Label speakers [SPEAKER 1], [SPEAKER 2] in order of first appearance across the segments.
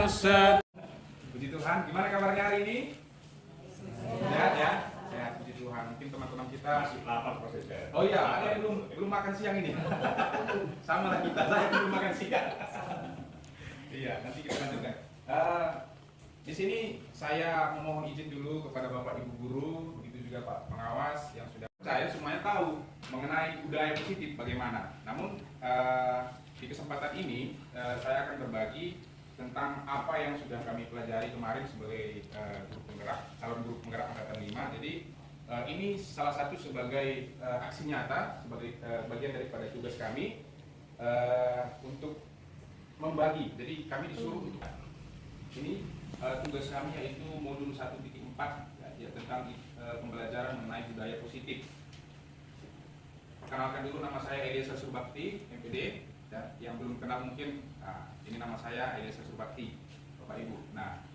[SPEAKER 1] Ustaz.
[SPEAKER 2] Puji Tuhan, gimana kabarnya hari ini? Sehat ya? Sehat, puji Tuhan. Mungkin teman-teman kita
[SPEAKER 3] Masih lapar prosesnya.
[SPEAKER 2] oh iya, ada yang belum makan siang ini. Sama lah kita, saya belum makan siang. Iya, nanti kita lanjutkan. Di sini saya memohon izin dulu kepada Bapak Ibu guru, begitu juga Pak pengawas yang sudah saya semuanya tahu mengenai budaya positif bagaimana. Namun di kesempatan ini saya akan berbagi tentang apa yang sudah kami pelajari kemarin sebagai guru penggerak, calon guru penggerak angkatan 5. Jadi ini salah satu sebagai aksi nyata, sebagai bagian daripada tugas kami untuk membagi. Jadi kami disuruh untuk ini tugas kami yaitu modul 1.4 ya, tentang pembelajaran mengenai budaya positif. Perkenalkan dulu, nama saya Eliezer Surbakti, MPD. Ya, yang belum kenal mungkin, ini nama saya Eliezer Surbakti, Bapak Ibu. Nah,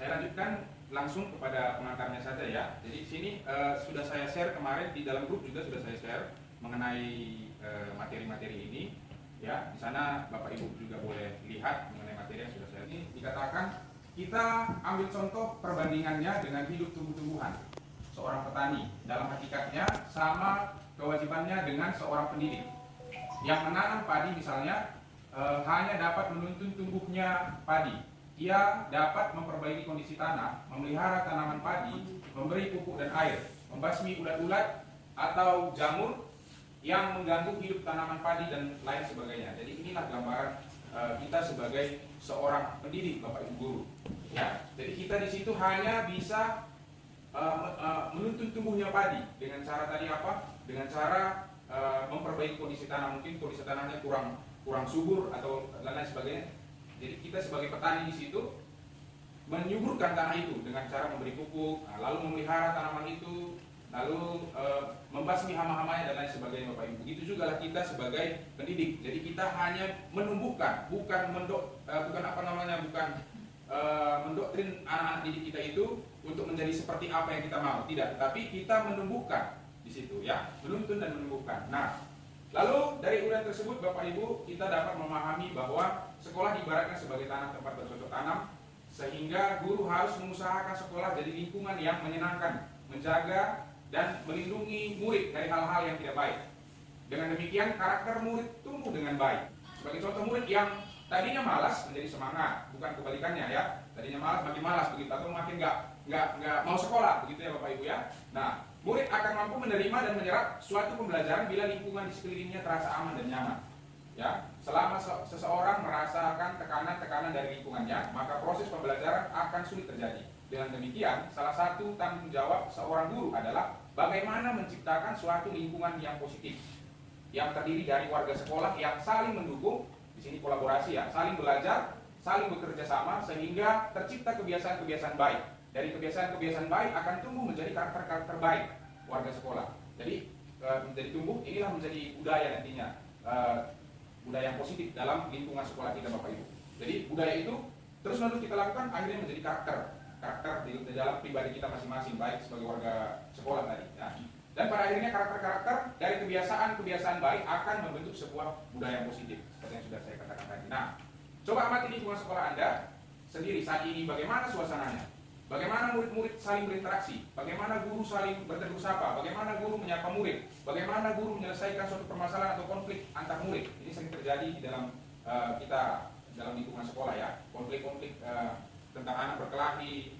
[SPEAKER 2] saya lanjutkan langsung kepada pengantarnya saja ya. Jadi di sini sudah saya share kemarin, di dalam grup juga sudah saya share mengenai materi-materi ini. Ya, di sana Bapak Ibu juga boleh lihat mengenai materi yang sudah saya ini. Dikatakan kita ambil contoh perbandingannya dengan hidup tumbuh-tumbuhan seorang petani. Dalam hakikatnya sama kewajibannya dengan seorang pendidik yang menanam padi misalnya, hanya dapat menuntun tumbuhnya padi. Ia dapat memperbaiki kondisi tanah, memelihara tanaman padi, memberi pupuk dan air, membasmi ulat-ulat atau jamur yang mengganggu hidup tanaman padi dan lain sebagainya. Jadi inilah gambaran kita sebagai seorang pendidik, Bapak Ibu guru. Ya, jadi kita di situ hanya bisa menuntun tumbuhnya padi dengan cara tadi apa? Dengan cara memperbaiki kondisi tanah, mungkin kondisi tanahnya kurang subur atau lain sebagainya. Jadi kita sebagai petani di situ menyuburkan tanah itu dengan cara memberi pupuk, lalu memelihara tanaman itu, lalu membasmi hama-hamanya dan lain sebagainya, Bapak Ibu. Begitu juga lah kita sebagai pendidik. Jadi kita hanya menumbuhkan, bukan mendoktrin anak-anak didik kita itu untuk menjadi seperti apa yang kita mau, tidak. Tetapi kita menumbuhkan di situ ya, menuntun dan menumbuhkan. Nah, lalu dari uraian tersebut Bapak Ibu, kita dapat memahami bahwa sekolah diibaratkan sebagai tanah tempat bercocok tanam, sehingga guru harus mengusahakan sekolah jadi lingkungan yang menyenangkan, menjaga dan melindungi murid dari hal-hal yang tidak baik. Dengan demikian karakter murid tumbuh dengan baik. Sebagai contoh, murid yang tadinya malas menjadi semangat, bukan kebalikannya ya. Tadinya malas makin malas begitu, atau makin nggak mau sekolah begitu ya Bapak Ibu ya. Nah, murid akan mampu menerima dan menyerap suatu pembelajaran bila lingkungan di sekelilingnya terasa aman dan nyaman. Ya, selama seseorang merasakan tekanan-tekanan dari lingkungannya, maka proses pembelajaran akan sulit terjadi. Dengan demikian, salah satu tanggung jawab seorang guru adalah bagaimana menciptakan suatu lingkungan yang positif, yang terdiri dari warga sekolah yang saling mendukung, di sini kolaborasi ya, saling belajar, saling bekerja sama, sehingga tercipta kebiasaan-kebiasaan baik. Dari kebiasaan-kebiasaan baik akan tumbuh menjadi karakter-karakter baik warga sekolah. Jadi menjadi tumbuh, inilah menjadi budaya nantinya, budaya yang positif dalam lingkungan sekolah kita, Bapak Ibu. Jadi budaya itu terus-menerus kita lakukan, akhirnya menjadi karakter di dalam pribadi kita masing-masing, baik sebagai warga sekolah tadi. Nah, dan pada akhirnya karakter-karakter dari kebiasaan-kebiasaan baik akan membentuk sebuah budaya yang positif, seperti yang sudah saya katakan tadi. Nah, coba amati lingkungan sekolah Anda sendiri saat ini, bagaimana suasananya? Bagaimana murid-murid saling berinteraksi? Bagaimana guru saling bertegur sapa? Bagaimana guru menyapa murid? Bagaimana guru menyelesaikan suatu permasalahan atau konflik antar murid? Ini sering terjadi di dalam dalam lingkungan sekolah ya. Konflik-konflik tentang anak berkelahi,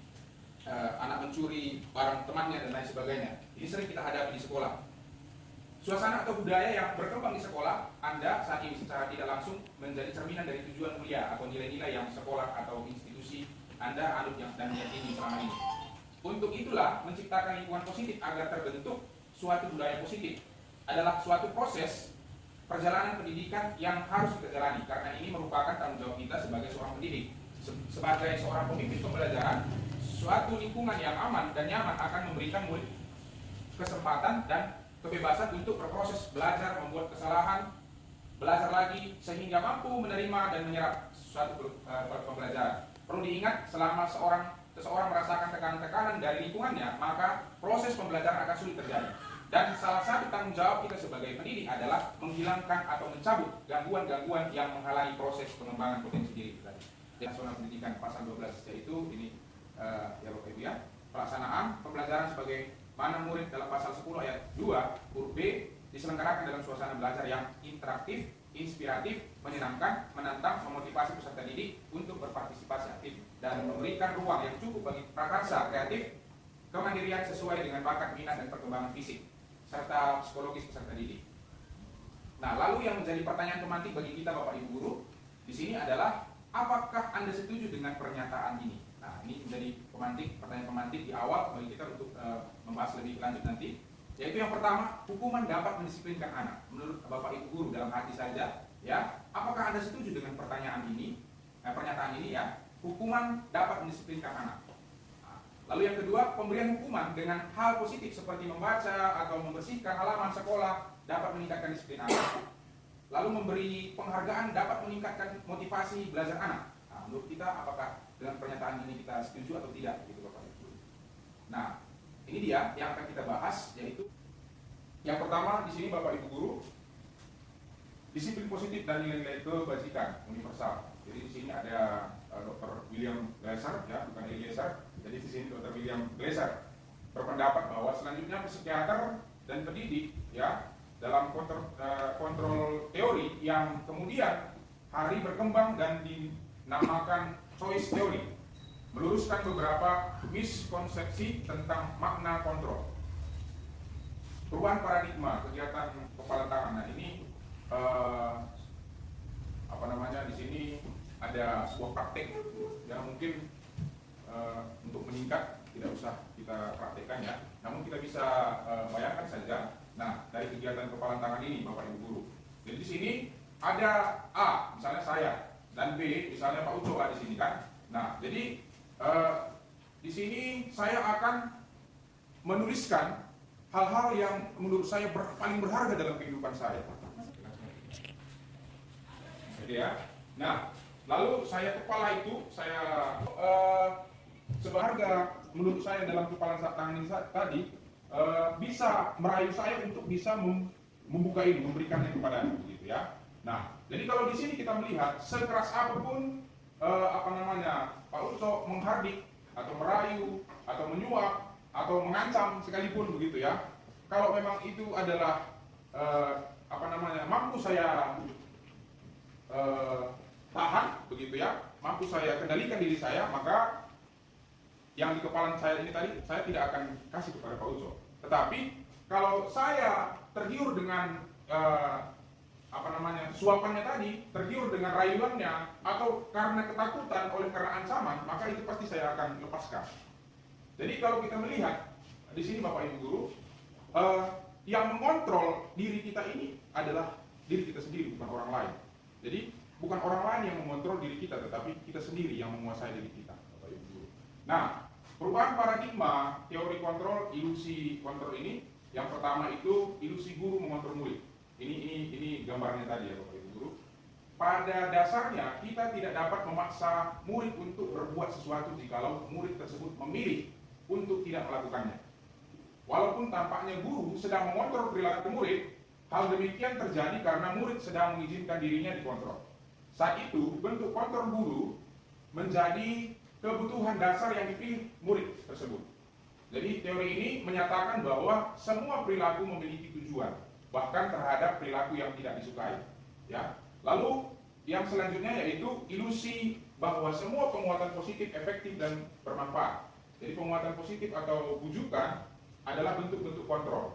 [SPEAKER 2] anak mencuri barang temannya dan lain sebagainya. Ini sering kita hadapi di sekolah. Suasana atau budaya yang berkembang di sekolah Anda saat ini secara tidak langsung menjadi cerminan dari tujuan kuliah atau nilai-nilai yang sekolah atau institusi Anda anut dan yakini selama ini. Untuk itulah menciptakan lingkungan positif agar terbentuk suatu budaya positif adalah suatu proses perjalanan pendidikan yang harus kita jalani, karena ini merupakan tanggung jawab kita sebagai seorang pendidik. Sebagai seorang pemimpin pembelajaran, suatu lingkungan yang aman dan nyaman akan memberikan murid kesempatan dan kebebasan untuk berproses belajar, membuat kesalahan, belajar lagi, sehingga mampu menerima dan menyerap suatu pembelajaran. Perlu diingat, selama seseorang merasakan tekanan-tekanan dari lingkungannya, maka proses pembelajaran akan sulit terjadi. Dan salah satu tanggung jawab kita sebagai pendidik adalah menghilangkan atau mencabut gangguan-gangguan yang menghalangi proses pengembangan potensi diri kita. Nasional Pendidikan pasal 12, yaitu ini ya Bapak Ibu ya, pelaksanaan pembelajaran sebagai mana murid dalam pasal 10 ayat 2 huruf B diselenggarakan dalam suasana belajar yang interaktif, inspiratif, menyenangkan, menantang, memotivasi peserta didik untuk berpartisipasi aktif dan memberikan ruang yang cukup bagi prakarsa kreatif, kemandirian sesuai dengan bakat, minat, dan perkembangan fisik serta psikologis peserta didik. Nah, lalu yang menjadi pertanyaan pemantik bagi kita Bapak Ibu guru di sini adalah, apakah Anda setuju dengan pernyataan ini? Nah, ini menjadi pertanyaan pemantik di awal bagi kita untuk membahas lebih lanjut nanti. Yaitu yang pertama, hukuman dapat mendisiplinkan anak. Menurut Bapak Ibu guru dalam hati saja, ya, apakah Anda setuju dengan pernyataan ini ya? Hukuman dapat mendisiplinkan anak. Nah, lalu yang kedua, pemberian hukuman dengan hal positif seperti membaca atau membersihkan halaman sekolah dapat meningkatkan disiplin anak. Lalu memberi penghargaan dapat meningkatkan motivasi belajar anak. Nah, menurut kita apakah dengan pernyataan ini kita setuju atau tidak, gitu Bapak Ibu. Nah, ini dia yang akan kita bahas, yaitu yang pertama di sini Bapak Ibu guru, disiplin positif dan nilai-nilai kebajikan universal. Jadi di sini ada Dr. William Glasser, ya, bukan Eliezer. Jadi di sini Dr. William Glasser berpendapat bahwa selanjutnya psikiater dan pendidik, ya, dalam kontrol teori yang kemudian hari berkembang dan dinamakan choice theory, meluruskan beberapa miskonsepsi tentang makna kontrol. Perubahan paradigma kegiatan kepala tangan. Nah, ini di sini ada sebuah praktek yang mungkin untuk meningkat tidak usah kita praktekkan ya, namun kita bisa bayangkan saja. Nah, dari kegiatan kepala tangan ini Bapak Ibu guru. Jadi di sini ada A, misalnya saya, dan B, misalnya Pak Uco di sini kan. Nah, jadi di sini saya akan menuliskan hal-hal yang menurut saya paling berharga dalam kehidupan saya. Jadi ya. Nah, lalu saya kepala itu saya seberharga menurut saya dalam kepala tangan ini tadi bisa merayu saya untuk bisa membuka ini, memberikannya kepada begitu ya. Nah, jadi kalau di sini kita melihat sekeras apapun Pak Uco menghardik atau merayu atau menyuap atau mengancam sekalipun begitu ya, kalau memang itu adalah mampu saya tahan begitu ya, mampu saya kendalikan diri saya, maka yang di kepala saya ini tadi saya tidak akan kasih kepada Pak Uco. Tetapi kalau saya tergiur dengan suapannya tadi, tergiur dengan rayuannya, atau karena ketakutan oleh karena ancaman, maka itu pasti saya akan lepaskan. Jadi kalau kita melihat di sini Bapak Ibu guru, yang mengontrol diri kita ini adalah diri kita sendiri, bukan orang lain. Jadi bukan orang lain yang mengontrol diri kita, tetapi kita sendiri yang menguasai diri kita, Bapak Ibu guru. Nah, perubahan paradigma teori kontrol, ilusi kontrol ini, yang pertama itu ilusi guru mengontrol murid. Ini gambarnya tadi ya Bapak Ibu guru. Pada dasarnya kita tidak dapat memaksa murid untuk berbuat sesuatu jikalau murid tersebut memilih untuk tidak melakukannya. Walaupun tampaknya guru sedang mengontrol perilaku murid, hal demikian terjadi karena murid sedang mengizinkan dirinya dikontrol. Saat itu bentuk kontrol guru menjadi kebutuhan dasar yang dipilih murid tersebut. Jadi teori ini menyatakan bahwa semua perilaku memiliki tujuan, bahkan terhadap perilaku yang tidak disukai. Ya. Lalu yang selanjutnya yaitu ilusi bahwa semua penguatan positif efektif dan bermanfaat. Jadi penguatan positif atau bujukan adalah bentuk-bentuk kontrol.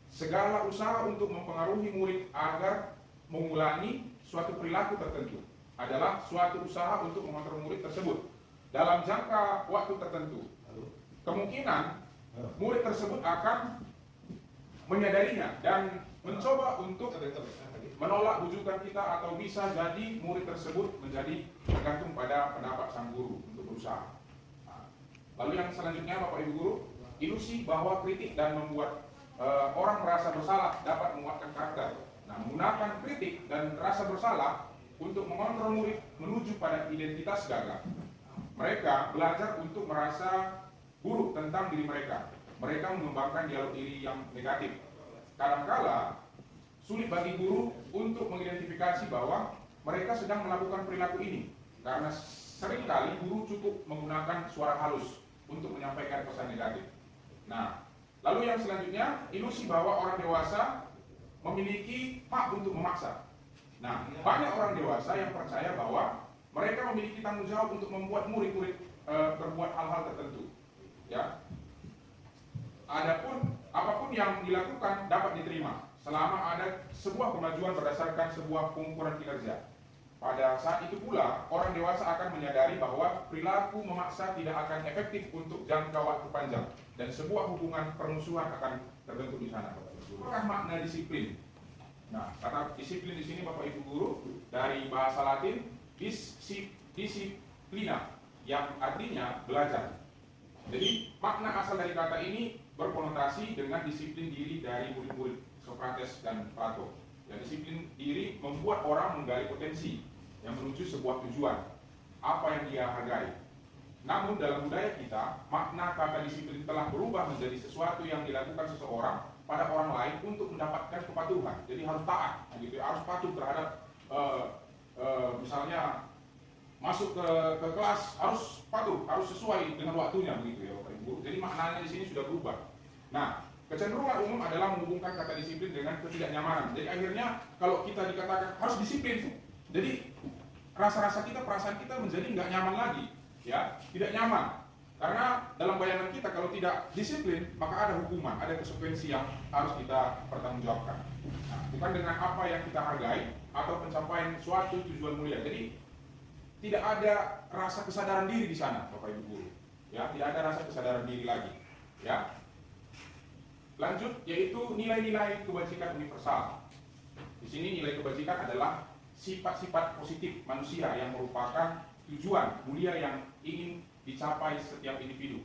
[SPEAKER 2] Segala usaha untuk mempengaruhi murid agar mengulangi suatu perilaku tertentu adalah suatu usaha untuk mengontrol murid tersebut dalam jangka waktu tertentu. Kemungkinan murid tersebut akan menyadarinya dan mencoba untuk menolak bujukan kita, atau bisa jadi murid tersebut menjadi tergantung pada pendapat sang guru untuk berusaha. Lalu yang selanjutnya Bapak Ibu guru, ilusi bahwa kritik dan membuat orang merasa bersalah dapat menguatkan karakter. Nah, menggunakan kritik dan rasa bersalah untuk mengontrol murid menuju pada identitas gagal. Mereka belajar untuk merasa buruk tentang diri mereka. Mereka mengembangkan dialog diri yang negatif. Kadangkala sulit bagi guru untuk mengidentifikasi bahwa mereka sedang melakukan perilaku ini, karena seringkali guru cukup menggunakan suara halus untuk menyampaikan pesan negatif. Nah, lalu yang selanjutnya, ilusi bahwa orang dewasa memiliki hak untuk memaksa. Nah, banyak orang dewasa yang percaya bahwa mereka memiliki tanggung jawab untuk membuat murid-murid berbuat hal-hal tertentu. Ya, adapun apapun yang dilakukan dapat diterima selama ada sebuah kemajuan berdasarkan sebuah pengukuran kinerja. Pada saat itu pula, orang dewasa akan menyadari bahwa perilaku memaksa tidak akan efektif untuk jangka waktu panjang dan sebuah hubungan permusuhan akan terbentuk di sana. Apakah makna disiplin? Nah, kata disiplin di sini Bapak Ibu guru dari bahasa Latin disiplina yang artinya belajar. Jadi makna asal dari kata ini berkonotasi dengan disiplin diri dari murid-murid Socrates dan Plato. Ya, disiplin diri membuat orang menggali potensi yang menuju sebuah tujuan, apa yang dia hargai. Namun dalam budaya kita, makna kata disiplin telah berubah menjadi sesuatu yang dilakukan seseorang pada orang lain untuk mendapatkan kepatuhan. Jadi harus taat, gitu, harus patuh terhadap misalnya masuk ke kelas harus patuh, harus sesuai dengan waktunya, begitu ya Bapak Ibu. Jadi maknanya di sini sudah berubah. Nah, kecenderungan umum adalah menghubungkan kata disiplin dengan ketidaknyamanan. Jadi akhirnya kalau kita dikatakan harus disiplin, jadi rasa-rasa kita, perasaan kita menjadi nggak nyaman lagi, ya, tidak nyaman. Karena dalam bayangan kita kalau tidak disiplin maka ada hukuman, ada konsekuensi yang harus kita pertanggungjawabkan. Nah, bukan dengan apa yang kita hargai atau pencapaian suatu tujuan mulia. Jadi tidak ada rasa kesadaran diri di sana, Bapak Ibu guru. Ya, tidak ada rasa kesadaran diri lagi. Ya. Lanjut, yaitu nilai-nilai kebajikan universal. Di sini nilai kebajikan adalah sifat-sifat positif manusia yang merupakan tujuan mulia yang ingin dicapai setiap individu.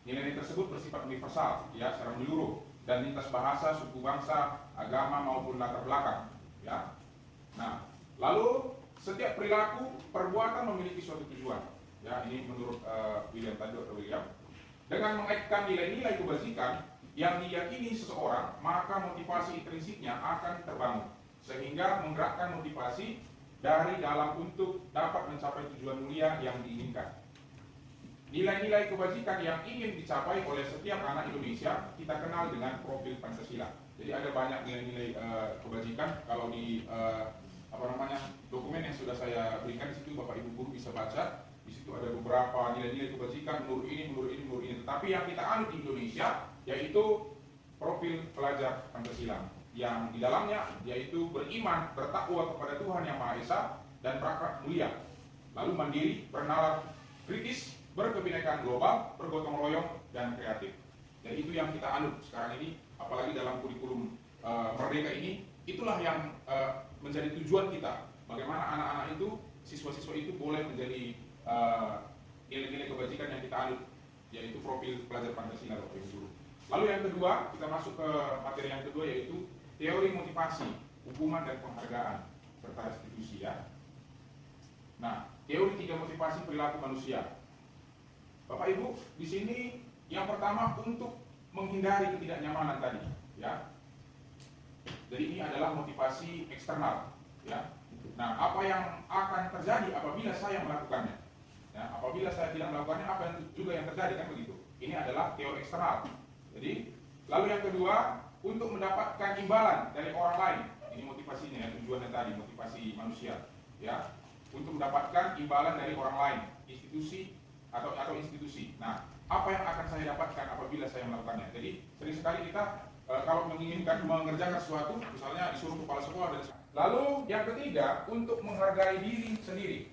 [SPEAKER 2] Nilai-nilai tersebut bersifat universal, ya, secara menyeluruh dan lintas bahasa, suku bangsa, agama maupun latar belakang. Ya. Nah, lalu setiap perilaku perbuatan memiliki suatu tujuan. Ya, ini menurut William tadi, Dr. William. Dengan mengaitkan nilai-nilai kebajikan yang diyakini seseorang, maka motivasi intrinsiknya akan terbangun, sehingga menggerakkan motivasi dari dalam untuk dapat mencapai tujuan mulia yang diinginkan. Nilai-nilai kebajikan yang ingin dicapai oleh setiap anak Indonesia kita kenal dengan profil Pancasila. Jadi ada banyak nilai-nilai kebajikan. Kalau di dokumen yang sudah saya berikan di situ Bapak Ibu guru bisa baca. Di situ ada beberapa nilai-nilai kebajikan menurut ini. Tetapi yang kita anut di Indonesia yaitu profil pelajar Pancasila, yang di dalamnya yaitu beriman, bertakwa kepada Tuhan Yang Maha Esa dan berakhlak mulia, lalu mandiri, bernalar kritis, berkebinekaan global, bergotong royong dan kreatif. Dan itu yang kita anut sekarang ini, apalagi dalam kurikulum Merdeka ini, itulah yang menjadi tujuan kita. Bagaimana anak-anak itu, siswa-siswa itu boleh menjadi nilai-nilai kebajikan yang kita anut, yaitu profil pelajar Pancasila, Bapak Ibu guru. Lalu yang kedua, kita masuk ke materi yang kedua, yaitu teori motivasi, hukuman dan penghargaan serta restitusi, ya. Nah, teori 3 motivasi perilaku manusia. Bapak Ibu, di sini yang pertama untuk menghindari ketidaknyamanan tadi, ya. Jadi ini adalah motivasi eksternal, ya. Nah, apa yang akan terjadi apabila saya melakukannya? Ya, apabila saya tidak melakukannya, apa yang juga yang terjadi, kan begitu. Ini adalah teori eksternal. Jadi, lalu yang kedua, untuk mendapatkan imbalan dari orang lain. Ini motivasinya, ya, tujuannya tadi, motivasi manusia, ya, untuk mendapatkan imbalan dari orang lain, institusi atau institusi. Nah, apa yang akan saya dapatkan apabila saya melakukannya? Jadi, sering sekali kita kalau menginginkan mengerjakan sesuatu, misalnya disuruh kepala sekolah dan lalu yang ketiga, untuk menghargai diri sendiri,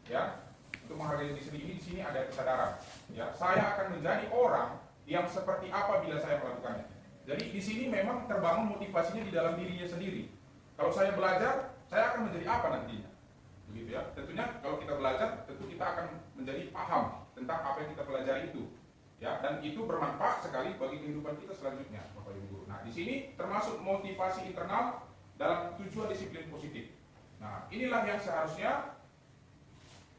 [SPEAKER 2] ya. Untuk menghargai diri sendiri, di sini ada kesadaran, ya. Saya akan menjadi orang yang seperti apa bila saya melakukannya. Jadi di sini memang terbangun motivasinya di dalam dirinya sendiri. Kalau saya belajar, saya akan menjadi apa nantinya? Begitu, ya. Tentunya kalau kita belajar, tentu kita akan menjadi paham tentang apa yang kita pelajari itu, ya. Dan itu bermanfaat sekali bagi kehidupan kita selanjutnya, Bapak Ibu guru. Nah, di sini termasuk motivasi internal dalam tujuan disiplin positif. Nah, inilah yang seharusnya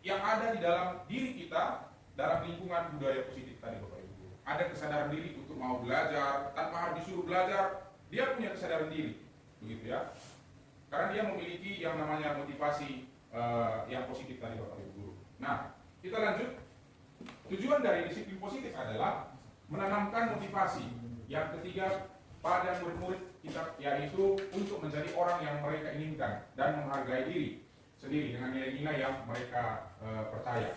[SPEAKER 2] yang ada di dalam diri kita dalam lingkungan budaya positif tadi, Bapak Ibu. Ada kesadaran diri untuk mau belajar, tanpa harus disuruh belajar, dia punya kesadaran diri, begitu, ya. Karena dia memiliki yang namanya motivasi yang positif tadi, Bapak Ibu guru. Nah, kita lanjut. Tujuan dari disiplin positif adalah menanamkan motivasi. Yang ketiga pada murid-murid kita, yaitu untuk menjadi orang yang mereka inginkan dan menghargai diri sendiri dengan nilai-nilai yang mereka percaya.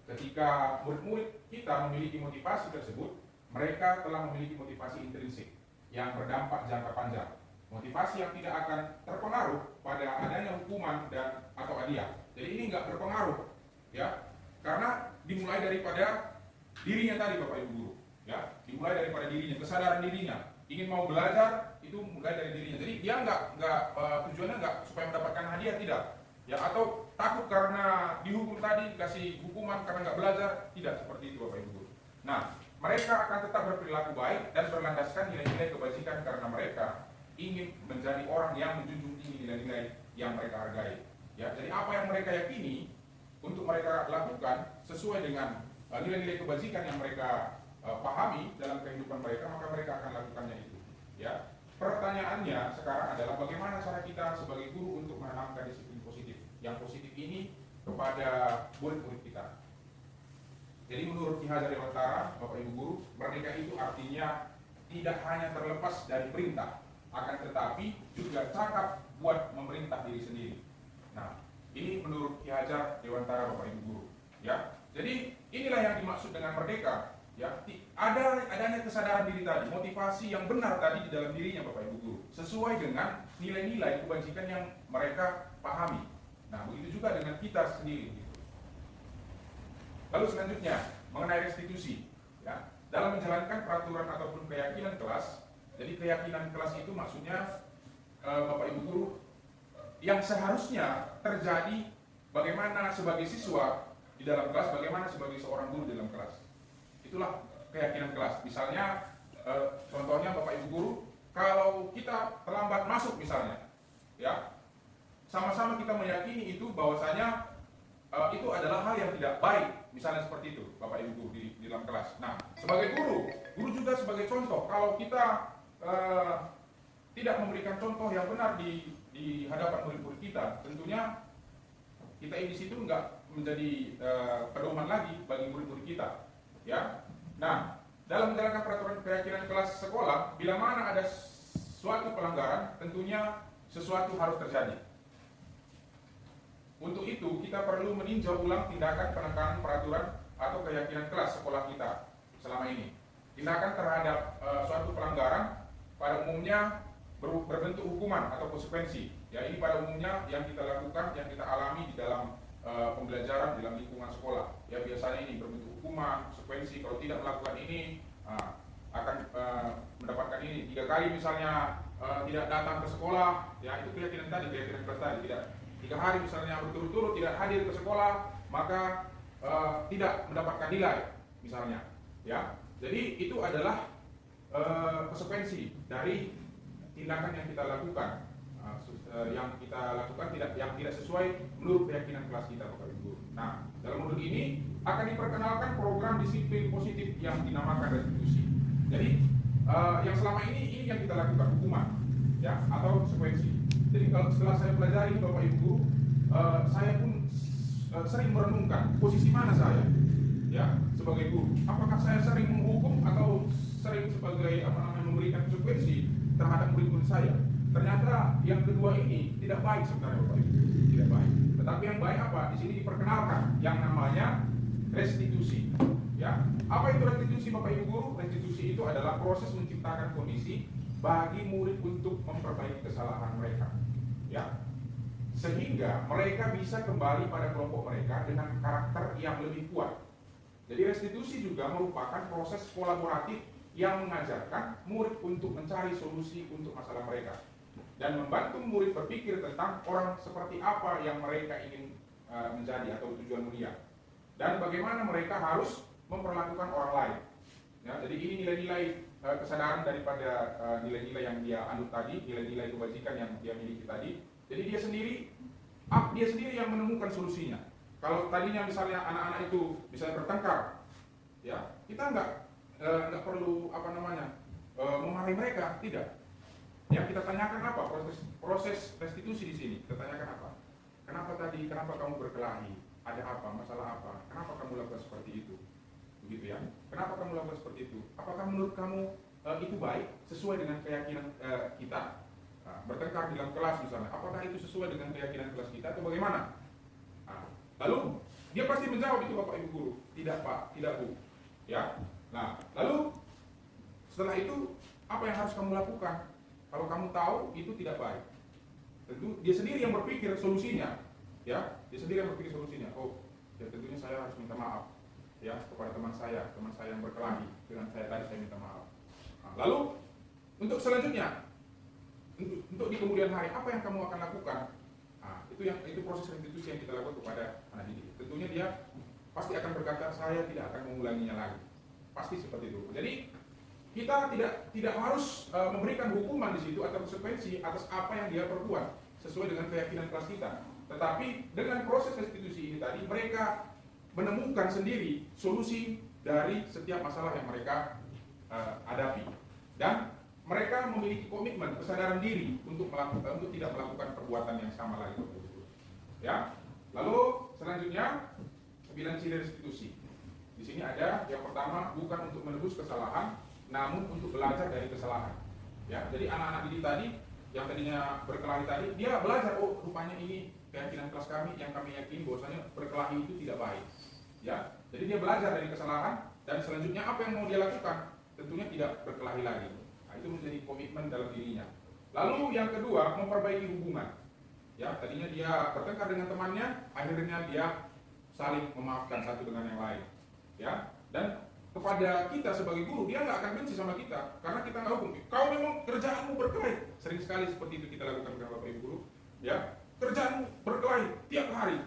[SPEAKER 2] Ketika murid-murid kita memiliki motivasi tersebut, mereka telah memiliki motivasi intrinsik yang berdampak jangka panjang. Motivasi yang tidak akan terpengaruh pada adanya hukuman dan atau hadiah. Jadi ini nggak berpengaruh, ya, karena dimulai daripada dirinya tadi, Bapak Ibu guru, ya, dimulai daripada dirinya, kesadaran dirinya, ingin mau belajar itu mulai dari dirinya. Jadi dia tujuannya nggak supaya mendapatkan hadiah, tidak, ya, atau takut karena dihukum tadi dikasih hukuman karena nggak belajar, tidak seperti itu, Bapak Ibu guru. Nah, mereka akan tetap berperilaku baik dan berlandaskan nilai-nilai kebajikan karena mereka ingin menjadi orang yang menjunjung tinggi nilai-nilai yang mereka hargai. Ya, jadi apa yang mereka yakini untuk mereka lakukan sesuai dengan nilai-nilai kebajikan yang mereka pahami dalam kehidupan mereka, maka mereka akan lakukannya itu. Ya, pertanyaannya sekarang adalah bagaimana cara kita sebagai guru untuk menanamkan disiplin positif. Yang positif ini kepada murid-murid kita. Jadi menurut Ki Hajar Dewantara, Bapak Ibu guru, merdeka itu artinya tidak hanya terlepas dari perintah, akan tetapi juga cakap buat memerintah diri sendiri. Nah, ini menurut Ki Hajar Dewantara, Bapak Ibu guru. Ya, jadi inilah yang dimaksud dengan merdeka. Ya, adanya kesadaran diri tadi, motivasi yang benar tadi di dalam dirinya, Bapak Ibu guru, sesuai dengan nilai-nilai kebajikan yang mereka pahami. Nah, begitu juga dengan kita sendiri. Lalu selanjutnya mengenai restitusi. Ya, dalam menjalankan peraturan ataupun keyakinan kelas. Jadi keyakinan kelas itu maksudnya Bapak Ibu guru, yang seharusnya terjadi bagaimana sebagai siswa di dalam kelas, bagaimana sebagai seorang guru di dalam kelas. Itulah keyakinan kelas. Misalnya contohnya Bapak Ibu guru, kalau kita terlambat masuk misalnya, ya, sama-sama kita meyakini itu bahwasanya itu adalah hal yang tidak baik, misalnya seperti itu, Bapak Ibu guru di dalam kelas. Nah, sebagai guru juga sebagai contoh. Kalau kita tidak memberikan contoh yang benar di hadapan murid-murid kita, tentunya kita di situ nggak menjadi pedoman lagi bagi murid-murid kita. Ya, nah, dalam menjalankan peraturan keyakinan kelas sekolah, bila mana ada suatu pelanggaran, tentunya sesuatu harus terjadi. Untuk itu, kita perlu meninjau ulang tindakan penekanan peraturan atau keyakinan kelas sekolah kita selama ini. Tindakan terhadap suatu pelanggaran pada umumnya berbentuk hukuman atau konsekuensi. Ya, ini pada umumnya yang kita lakukan, yang kita alami di dalam pembelajaran dalam lingkungan sekolah. Ya, biasanya ini berbentuk hukuman, konsekuensi. Kalau tidak melakukan ini akan mendapatkan ini. 3 kali misalnya tidak datang ke sekolah, ya itu keyakinan tadi, keyakinan kelas tadi. Tidak 3 hari misalnya berturut-turut tidak hadir ke sekolah, maka tidak mendapatkan nilai misalnya. Ya, jadi itu adalah konsekuensi dari tindakan yang kita lakukan. Yang kita lakukan yang tidak sesuai menurut keyakinan kelas kita, Bapak Ibu. Nah, dalam modul ini akan diperkenalkan program disiplin positif yang dinamakan restitusi. Jadi yang selama ini yang kita lakukan hukuman, ya, atau konsekuensi. Jadi kalau setelah saya pelajari, Bapak Ibu, saya pun sering merenungkan posisi mana saya, ya, sebagai guru. Apakah saya sering menghukum atau sering sebagai memberikan konsekuensi terhadap murid-murid saya? Ternyata yang kedua ini tidak baik sebenarnya, Bapak Ibu, tidak baik. Tetapi yang baik apa? Di sini diperkenalkan yang namanya restitusi. Ya, apa itu restitusi, Bapak Ibu guru? Restitusi itu adalah proses menciptakan kondisi bagi murid untuk memperbaiki kesalahan mereka. Ya, sehingga mereka bisa kembali pada kelompok mereka dengan karakter yang lebih kuat. Jadi restitusi juga merupakan proses kolaboratif yang mengajarkan murid untuk mencari solusi untuk masalah mereka dan membantu murid berpikir tentang orang seperti apa yang mereka ingin menjadi atau tujuan mulia dan bagaimana mereka harus memperlakukan orang lain. Ya, jadi ini nilai-nilai kesadaran daripada nilai-nilai yang dia anut tadi, nilai-nilai kebajikan yang dia miliki tadi. Jadi dia sendiri yang menemukan solusinya. Kalau tadinya misalnya anak-anak itu misalnya bertengkar, ya kita nggak perlu memarahi mereka, tidak. Ya, kita tanyakan apa proses restitusi di sini. Kita tanyakan apa? Kenapa kamu berkelahi? Ada apa? Masalah apa? Kenapa kamu kamu lakukan seperti itu? Apakah menurut kamu itu baik, sesuai dengan keyakinan kita? Bertengkar di dalam kelas misalnya, apakah itu sesuai dengan keyakinan kelas kita atau bagaimana? Lalu dia pasti menjawab itu Bapak Ibu Guru, tidak Pak, tidak Bu. Ya. Nah, lalu setelah itu apa yang harus kamu lakukan? Kalau kamu tahu itu tidak baik, tentu dia sendiri yang berpikir solusinya. Ya, dia sendiri yang berpikir solusinya. Oh, ya tentunya saya harus minta maaf ya kepada teman saya yang berkelahi dengan saya tadi, saya minta maaf. Lalu untuk selanjutnya, untuk di kemudian hari apa yang kamu akan lakukan? Itu proses restitusi yang kita lakukan kepada anak didik. Tentunya dia pasti akan berkata saya tidak akan mengulanginya lagi. Pasti seperti itu. Jadi kita tidak harus memberikan hukuman di situ atau konsekuensi atas apa yang dia perbuat sesuai dengan keyakinan kelas kita. Tetapi dengan proses restitusi ini tadi mereka menemukan sendiri solusi dari setiap masalah yang mereka hadapi, dan mereka memiliki komitmen, kesadaran diri untuk tidak melakukan perbuatan yang sama lagi. Ya. Lalu selanjutnya 9 ciri restitusi. Di sini ada yang pertama, bukan untuk menebus kesalahan, namun untuk belajar dari kesalahan. Ya. Jadi anak-anak didik tadi yang tadinya berkelahi tadi, dia belajar, oh rupanya ini keyakinan kelas kami yang kami yakini bahwasanya berkelahi itu tidak baik. Ya. Jadi dia belajar dari kesalahan, dan selanjutnya apa yang mau dia lakukan? Tentunya tidak berkelahi lagi. Nah, itu menjadi komitmen dalam dirinya. Lalu yang kedua, memperbaiki hubungan. Ya, tadinya dia bertengkar dengan temannya, akhirnya dia saling memaafkan satu dengan yang lain. Ya, dan kepada kita sebagai guru, dia nggak akan benci sama kita karena kita nggak hukum. Kau memang kerjaanmu berkelahi. Sering sekali seperti itu kita lakukan dengan Bapak Ibu guru. Ya, kerjaanmu berkelahi tiap hari.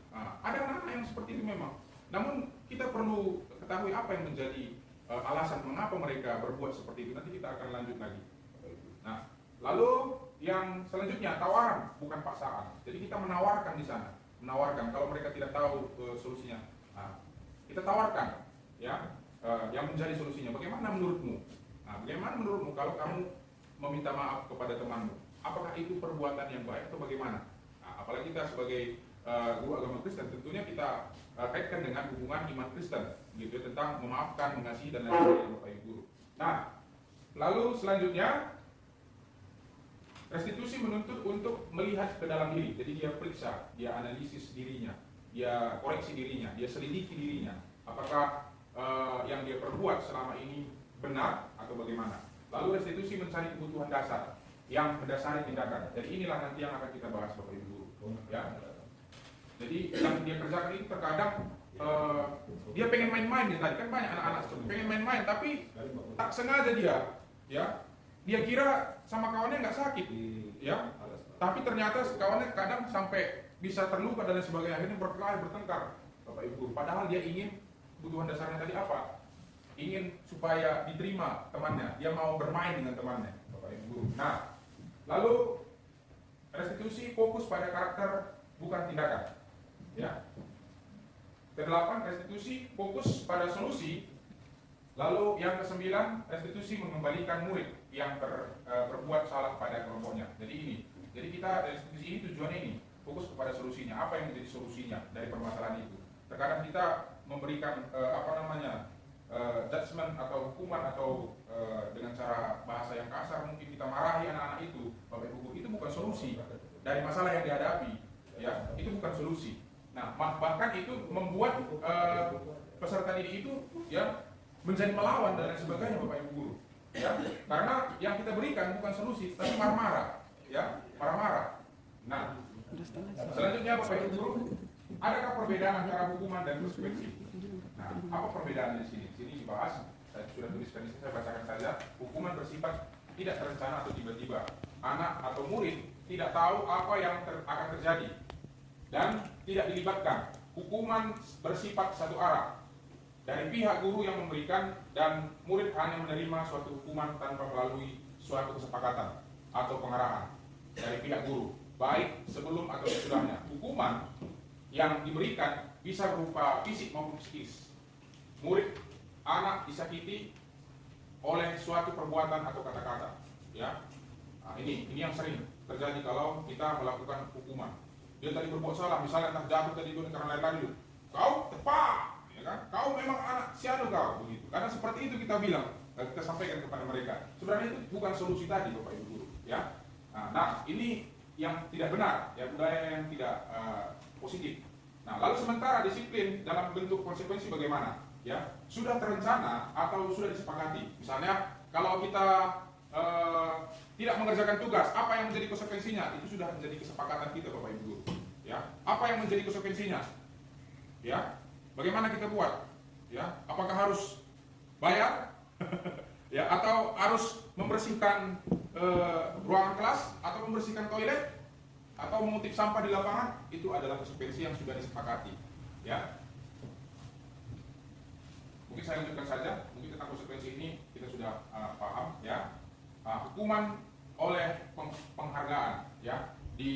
[SPEAKER 2] Nah, ada anak-anak yang seperti itu memang. Namun kita perlu ketahui apa yang menjadi alasan mengapa mereka berbuat seperti itu. Nanti kita akan lanjut lagi. Nah, lalu yang selanjutnya tawaran, bukan paksaan. Jadi kita menawarkan di sana, menawarkan kalau mereka tidak tahu solusinya. Nah, kita tawarkan, ya, yang menjadi solusinya. Bagaimana menurutmu? Nah, bagaimana menurutmu kalau kamu meminta maaf kepada temanmu? Apakah itu perbuatan yang baik atau bagaimana? Nah, apalagi kita sebagai guru agama Kristen, tentunya kita kaitkan dengan hubungan iman Kristen, gitu, tentang memaafkan, mengasihi dan lain sebagainya, Bapak Ibu guru. Nah, lalu selanjutnya restitusi menuntut untuk melihat ke dalam diri. Jadi dia periksa, dia analisis dirinya, dia koreksi dirinya, dia selidiki dirinya. Apakah yang dia perbuat selama ini benar atau bagaimana? Lalu restitusi mencari kebutuhan dasar yang mendasari tindakan. Jadi inilah nanti yang akan kita bahas, Bapak Ibu guru. Ya. Jadi yang dia kerjakan itu terkadang dia pengen main-main ya, tadi kan banyak anak-anak seperti pengen main-main, tapi tak sengaja dia kira sama kawannya nggak sakit, ya, tapi ternyata kawannya kadang sampai bisa terluka dan sebagainya, akhirnya bertengkar, Bapak Ibu. Padahal dia ingin kebutuhan dasarnya tadi apa? Ingin supaya diterima temannya, dia mau bermain dengan temannya, Bapak Ibu. Nah, lalu restitusi fokus pada karakter bukan tindakan. Ya. Kedelapan, restitusi fokus pada solusi. Lalu yang ke-9, restitusi mengembalikan murid yang berbuat salah pada kelompoknya. Jadi kita restitusi ini tujuannya ini, fokus kepada solusinya. Apa yang menjadi solusinya dari permasalahan itu? Terkadang kita memberikan judgment atau hukuman atau dengan cara bahasa yang kasar, mungkin kita marahi anak-anak itu, Bapak Ibu, itu bukan solusi dari masalah yang dihadapi. Ya, itu bukan solusi. Nah, bahkan itu membuat peserta didik itu ya menjadi melawan dan lain sebagainya, Bapak Ibu guru. Ya, karena yang kita berikan bukan solusi, tapi marah-marah, ya, marah-marah. Nah, selanjutnya Bapak Ibu guru, adakah perbedaan antara hukuman dan konsekuensi? Nah, apa perbedaannya di sini? Di sini dibahas, saya sudah tuliskan di sini, saya bacakan saja. Hukuman bersifat tidak terencana atau tiba-tiba. Anak atau murid tidak tahu apa yang akan terjadi dan tidak dilibatkan. Hukuman bersifat satu arah dari pihak guru yang memberikan, dan murid hanya menerima suatu hukuman tanpa melalui suatu kesepakatan atau pengarahan dari pihak guru, baik sebelum atau sesudahnya. Hukuman yang diberikan bisa berupa fisik maupun psikis. Murid, anak disakiti oleh suatu perbuatan atau kata-kata. Ya, nah, ini yang sering terjadi kalau kita melakukan hukuman. Dia tadi berbuat salah, misalnya entah jatuh tadi karena lari-lari, kau tepat, ya kan? Kau memang anak sianu kau, begitu. Karena seperti itu kita bilang, kita sampaikan kepada mereka. Sebenarnya itu bukan solusi tadi Bapak Ibu guru, ya. Nah, ini yang tidak benar, ya, budaya yang tidak positif. Nah, lalu sementara disiplin dalam bentuk konsekuensi bagaimana? Ya, sudah terencana atau sudah disepakati. Misalnya, kalau kita tidak mengerjakan tugas, apa yang menjadi konsekuensinya? Itu sudah menjadi kesepakatan kita Bapak Ibu guru. Ya, apa yang menjadi konsekuensinya? Ya, bagaimana kita buat? Ya, apakah harus bayar? Ya, atau harus membersihkan ruangan kelas, atau membersihkan toilet, atau mengutip sampah di lapangan? Itu adalah konsekuensi yang sudah disepakati. Ya, mungkin saya lanjutkan saja. Mungkin tentang konsekuensi ini kita sudah paham. Ya, hukuman oleh penghargaan. Ya, di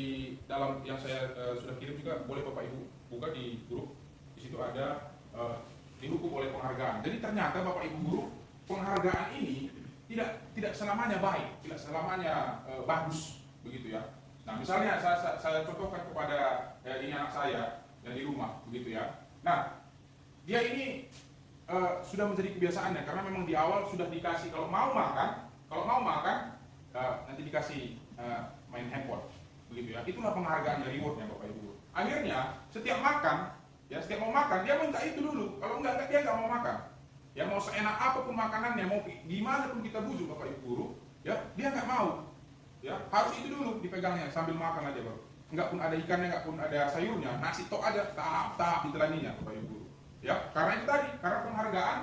[SPEAKER 2] dalam yang saya sudah kirim juga, boleh Bapak Ibu buka di grup. Di situ ada dihukum oleh penghargaan. Jadi ternyata Bapak Ibu guru, penghargaan ini tidak selamanya baik, tidak selamanya bagus, begitu ya. Nah, misalnya saya contohkan kepada ini anak saya yang di rumah, begitu ya. Nah, dia ini sudah menjadi kebiasaannya karena memang di awal sudah dikasih kalau mau makan nanti dikasih main handphone, begitu ya. Itulah penghargaan dari rewardnya Bapak Ibu. Akhirnya setiap makan, ya setiap mau makan dia minta itu dulu. Kalau enggak dia nggak mau makan. Ya, mau seenak apapun makanannya, mau gimana pun kita bujuk Bapak Ibu guru, ya dia nggak mau. Ya, harus itu dulu dipegangnya sambil makan aja Bapak. Enggak pun ada ikannya, enggak pun ada sayurnya, nasi tok aja tahap ditelannya Bapak Ibu guru. Ya, karena itu tadi, karena penghargaan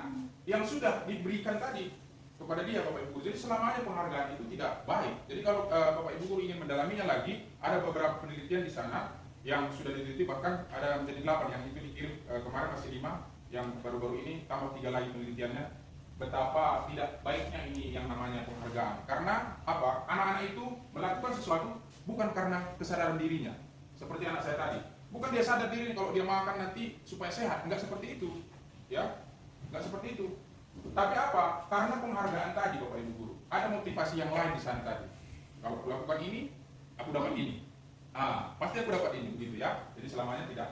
[SPEAKER 2] yang sudah diberikan tadi kepada dia Bapak Ibu guru. Jadi selamanya penghargaan itu tidak baik. Jadi kalau Bapak Ibu guru ingin mendalaminya lagi, ada beberapa penelitian di sana yang sudah diteliti, bahkan ada menjadi 8 yang itu dikirim kemarin masih 5. Yang baru-baru ini tambah 3 lagi penelitiannya, betapa tidak baiknya ini yang namanya penghargaan. Karena apa? Anak-anak itu melakukan sesuatu bukan karena kesadaran dirinya. Seperti anak saya tadi, bukan dia sadar diri kalau dia makan nanti supaya sehat, enggak seperti itu. Ya, enggak seperti itu. Tapi apa? Karena penghargaan tadi Bapak Ibu guru. Ada motivasi yang lain di sana tadi. Kalau aku lakukan ini, aku dapat ini. Pasti aku dapat ini, begitu ya. Jadi selamanya tidak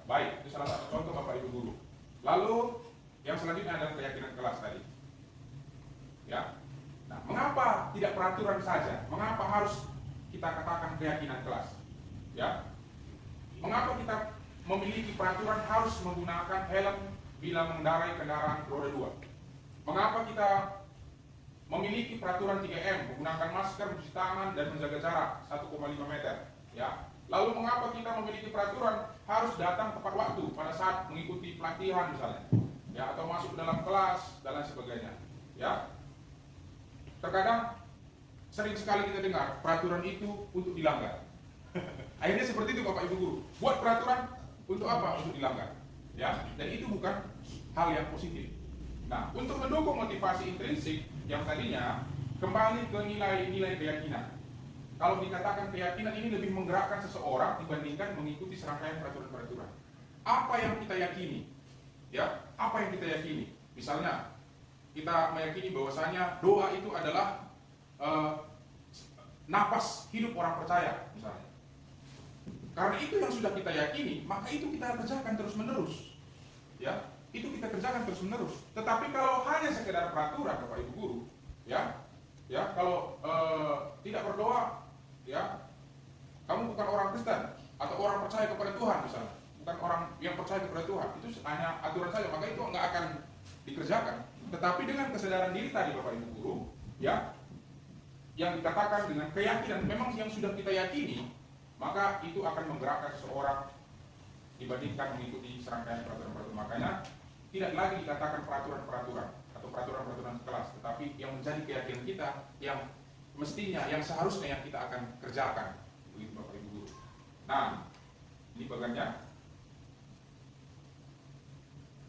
[SPEAKER 2] baik. Itu salah satu contoh Bapak Ibu guru. Lalu yang selanjutnya adalah keyakinan kelas tadi. Ya. Nah, mengapa tidak peraturan saja? Mengapa harus kita katakan keyakinan kelas? Ya. Mengapa kita memiliki peraturan harus menggunakan helm bila mengendarai kendaraan roda 2? Mengapa kita memiliki peraturan 3M, menggunakan masker, mencuci tangan, dan menjaga jarak 1,5 meter? Ya. Lalu mengapa kita memiliki peraturan harus datang tepat waktu pada saat mengikuti pelatihan misalnya, ya, atau masuk dalam kelas dan lain sebagainya, ya? Terkadang sering sekali kita dengar peraturan itu untuk dilanggar. Akhirnya seperti itu Bapak Ibu guru. Buat peraturan untuk apa? Untuk dilanggar, ya. Dan itu bukan hal yang positif. Nah, untuk mendukung motivasi intrinsik yang tadinya, kembali ke nilai-nilai keyakinan. Kalau dikatakan keyakinan ini lebih menggerakkan seseorang dibandingkan mengikuti serangkaian peraturan-peraturan. Apa yang kita yakini? Ya, apa yang kita yakini? Misalnya, kita meyakini bahwasanya doa itu adalah napas hidup orang percaya, misalnya. Karena itu yang sudah kita yakini, maka itu kita kerjakan terus-menerus. Ya, itu kita kerjakan terus-menerus. Tetapi kalau hanya sekedar peraturan, Bapak Ibu guru, ya, kalau tidak berdoa, ya, kamu bukan orang Kristen atau orang percaya kepada Tuhan misalnya, bukan orang yang percaya kepada Tuhan, itu hanya aturan saja, maka itu nggak akan dikerjakan. Tetapi dengan kesadaran diri tadi Bapak Ibu guru, ya, yang dikatakan dengan keyakinan memang yang sudah kita yakini, maka itu akan menggerakkan seseorang dibandingkan mengikuti serangkaian peraturan-peraturan. Makanya tidak lagi dikatakan peraturan-peraturan atau peraturan-peraturan kelas, tetapi yang menjadi keyakinan kita, yang mestinya, yang seharusnya yang kita akan kerjakan, begitu Bapak Ibu guru. Nah, ini bagiannya.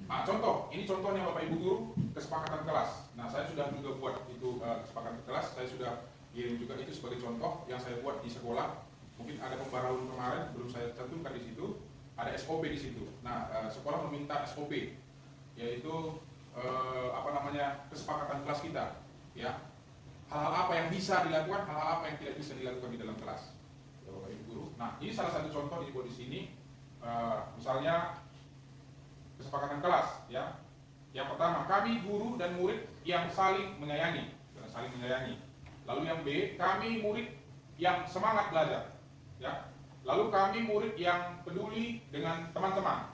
[SPEAKER 2] Nah, contoh, ini contohnya Bapak Ibu guru, kesepakatan kelas. Nah, saya sudah juga buat itu kesepakatan kelas, saya sudah kirim juga itu sebagai contoh yang saya buat di sekolah. Mungkin ada pembaruan kemarin, belum saya cantumkan di situ. Ada SOP di situ. Nah, sekolah meminta SOP, yaitu kesepakatan kelas kita, ya. Hal-hal apa yang bisa dilakukan, hal-hal apa yang tidak bisa dilakukan di dalam kelas, ya, Bapak Ibu guru. Nah, ini salah satu contoh dibuat di sini. Misalnya kesepakatan kelas, ya. Yang pertama, kami guru dan murid yang saling menyayangi. Lalu yang B, kami murid yang semangat belajar. Ya. Lalu kami murid yang peduli dengan teman-teman.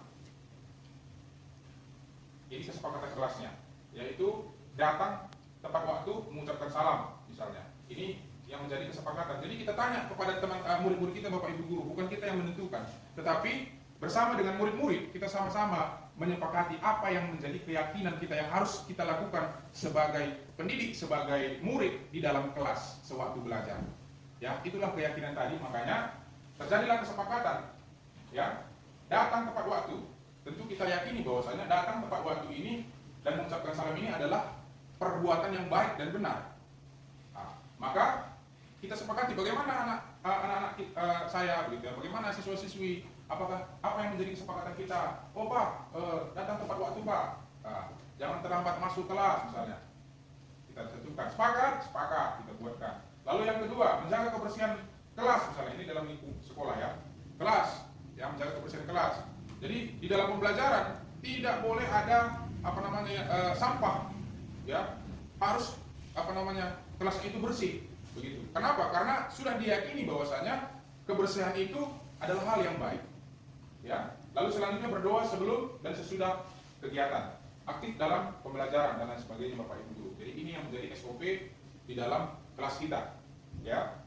[SPEAKER 2] Ini kesepakatan kelasnya, yaitu datang tepat waktu, mengucapkan salam misalnya. Ini yang menjadi kesepakatan. Jadi kita tanya kepada teman murid-murid kita, Bapak Ibu guru, bukan kita yang menentukan, tetapi bersama dengan murid-murid kita sama-sama menyepakati apa yang menjadi keyakinan kita yang harus kita lakukan sebagai pendidik, sebagai murid di dalam kelas sewaktu belajar. Ya, itulah keyakinan tadi, makanya terjadilah kesepakatan. Ya, datang tepat waktu. Tentu kita yakini bahwasanya datang tepat waktu ini dan mengucapkan salam ini adalah perbuatan yang baik dan benar. Nah, maka kita sepakati bagaimana anak-anak saya begitu ya, bagaimana siswa-siswi, apakah apa yang menjadi kesepakatan kita? Oh Pak, datang tepat waktu Pak, jangan terlambat masuk kelas misalnya. Kita tentukan, sepakat kita buatkan. Lalu yang kedua, menjaga kebersihan kelas misalnya, ini dalam lingkup sekolah ya, kelas, ya menjaga kebersihan kelas. Jadi di dalam pembelajaran tidak boleh ada sampah, ya harus kelas itu bersih. Begitu. Kenapa? Karena sudah diyakini bahwasanya kebersihan itu adalah hal yang baik. Ya. Lalu selanjutnya berdoa sebelum dan sesudah kegiatan, aktif dalam pembelajaran dan lain sebagainya, Bapak Ibu guru. Jadi ini yang menjadi SOP di dalam kelas kita. Ya.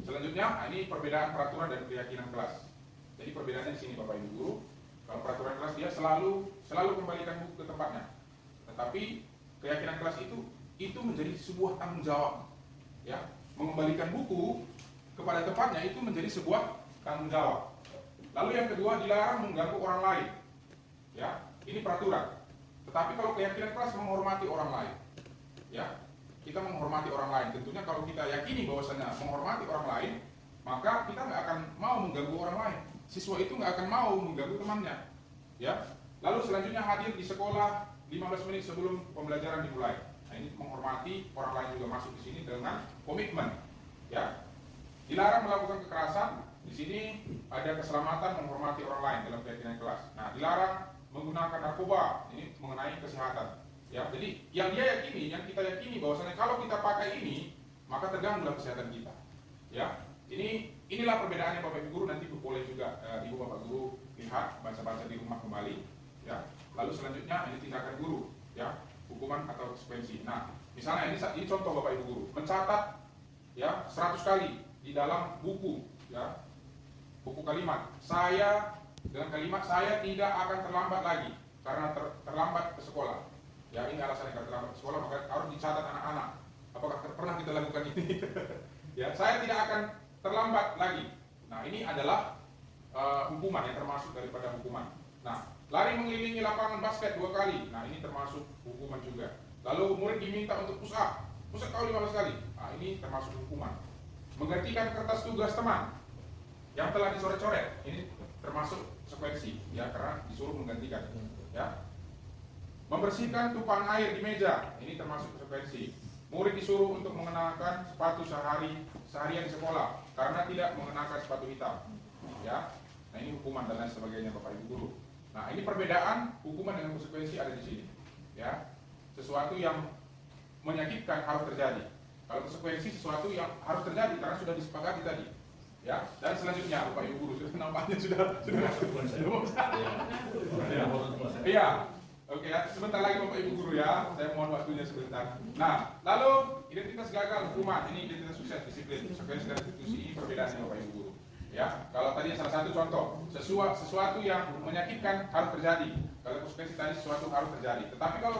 [SPEAKER 2] Selanjutnya, ini perbedaan peraturan dan keyakinan kelas. Jadi perbedaannya di sini, Bapak Ibu guru. Kalau peraturan kelas dia selalu kembalikan buku ke tempatnya. Tetapi keyakinan kelas itu menjadi sebuah tanggung jawab. Ya, mengembalikan buku kepada tempatnya itu menjadi sebuah tanggung jawab. Lalu yang kedua, dilarang mengganggu orang lain. Ya, ini peraturan. Tetapi kalau keyakinan kelas menghormati orang lain. Ya, kita menghormati orang lain. Tentunya kalau kita yakini bahwasanya menghormati orang lain, maka kita nggak akan mau mengganggu orang lain. Siswa itu nggak akan mau mengganggu temannya. Ya. Lalu selanjutnya hadir di sekolah 15 menit sebelum pembelajaran dimulai. Nah, ini menghormati orang lain juga masuk di sini dengan komitmen. Ya. Dilarang melakukan kekerasan. Di sini ada keselamatan, menghormati orang lain dalam keyakinan kelas. Nah, dilarang menggunakan narkoba. Ini mengenai kesehatan. Ya, jadi yang dia yakini, yang kita yakini bahwasanya kalau kita pakai ini, maka terganggulah kesehatan kita. Ya, inilah perbedaannya Bapak Ibu guru. Nanti boleh juga Ibu Bapak guru lihat, baca-baca di rumah kembali. Ya, lalu selanjutnya ini tindakan guru, ya, hukuman atau konsekuensi. Nah, misalnya ini contoh Bapak Ibu guru, mencatat ya 100 kali di dalam buku, ya, buku kalimat. Dengan kalimat saya tidak akan terlambat lagi karena terlambat ke sekolah. Ya, ini alasannya karena terlambat ke sekolah, maka harus dicatat anak-anak. Apakah pernah kita lakukan ini? Ya, saya tidak akan terlambat lagi. Nah, ini adalah hukuman yang termasuk daripada hukuman. Nah, lari mengelilingi lapangan basket 2 kali. Nah, ini termasuk hukuman juga. Lalu murid diminta untuk push up kau 15 kali. Nah, ini termasuk hukuman. Menggantikan kertas tugas teman yang telah dicoret-coret, ini termasuk konsekuensi, ya, karena disuruh menggantikan. Ya. Membersihkan tumpahan air di meja, ini termasuk konsekuensi. Murid disuruh untuk mengenakan sepatu seharian di sekolah karena tidak mengenakan sepatu hitam. Ya. Nah, ini hukuman dan lain sebagainya Bapak Ibu guru. Nah, ini perbedaan hukuman dengan konsekuensi ada di sini. Ya. Sesuatu yang menyakitkan harus terjadi. Kalau konsekuensi sesuatu yang harus terjadi karena sudah disepakati tadi. Ya. Dan selanjutnya Bapak Ibu guru, nampaknya sudah. Iya. Oke, sebentar lagi Bapak Ibu guru ya, saya mohon waktunya sebentar. Nah, lalu identitas gagal hukuman, ini identitas sukses disiplin, konsekuensi dan institusi, ini perbedaannya Bapak Ibu guru. Ya, kalau tadi salah satu contoh, sesuatu yang menyakitkan harus terjadi. Kalau konsekuensi tadi sesuatu harus terjadi. Tetapi kalau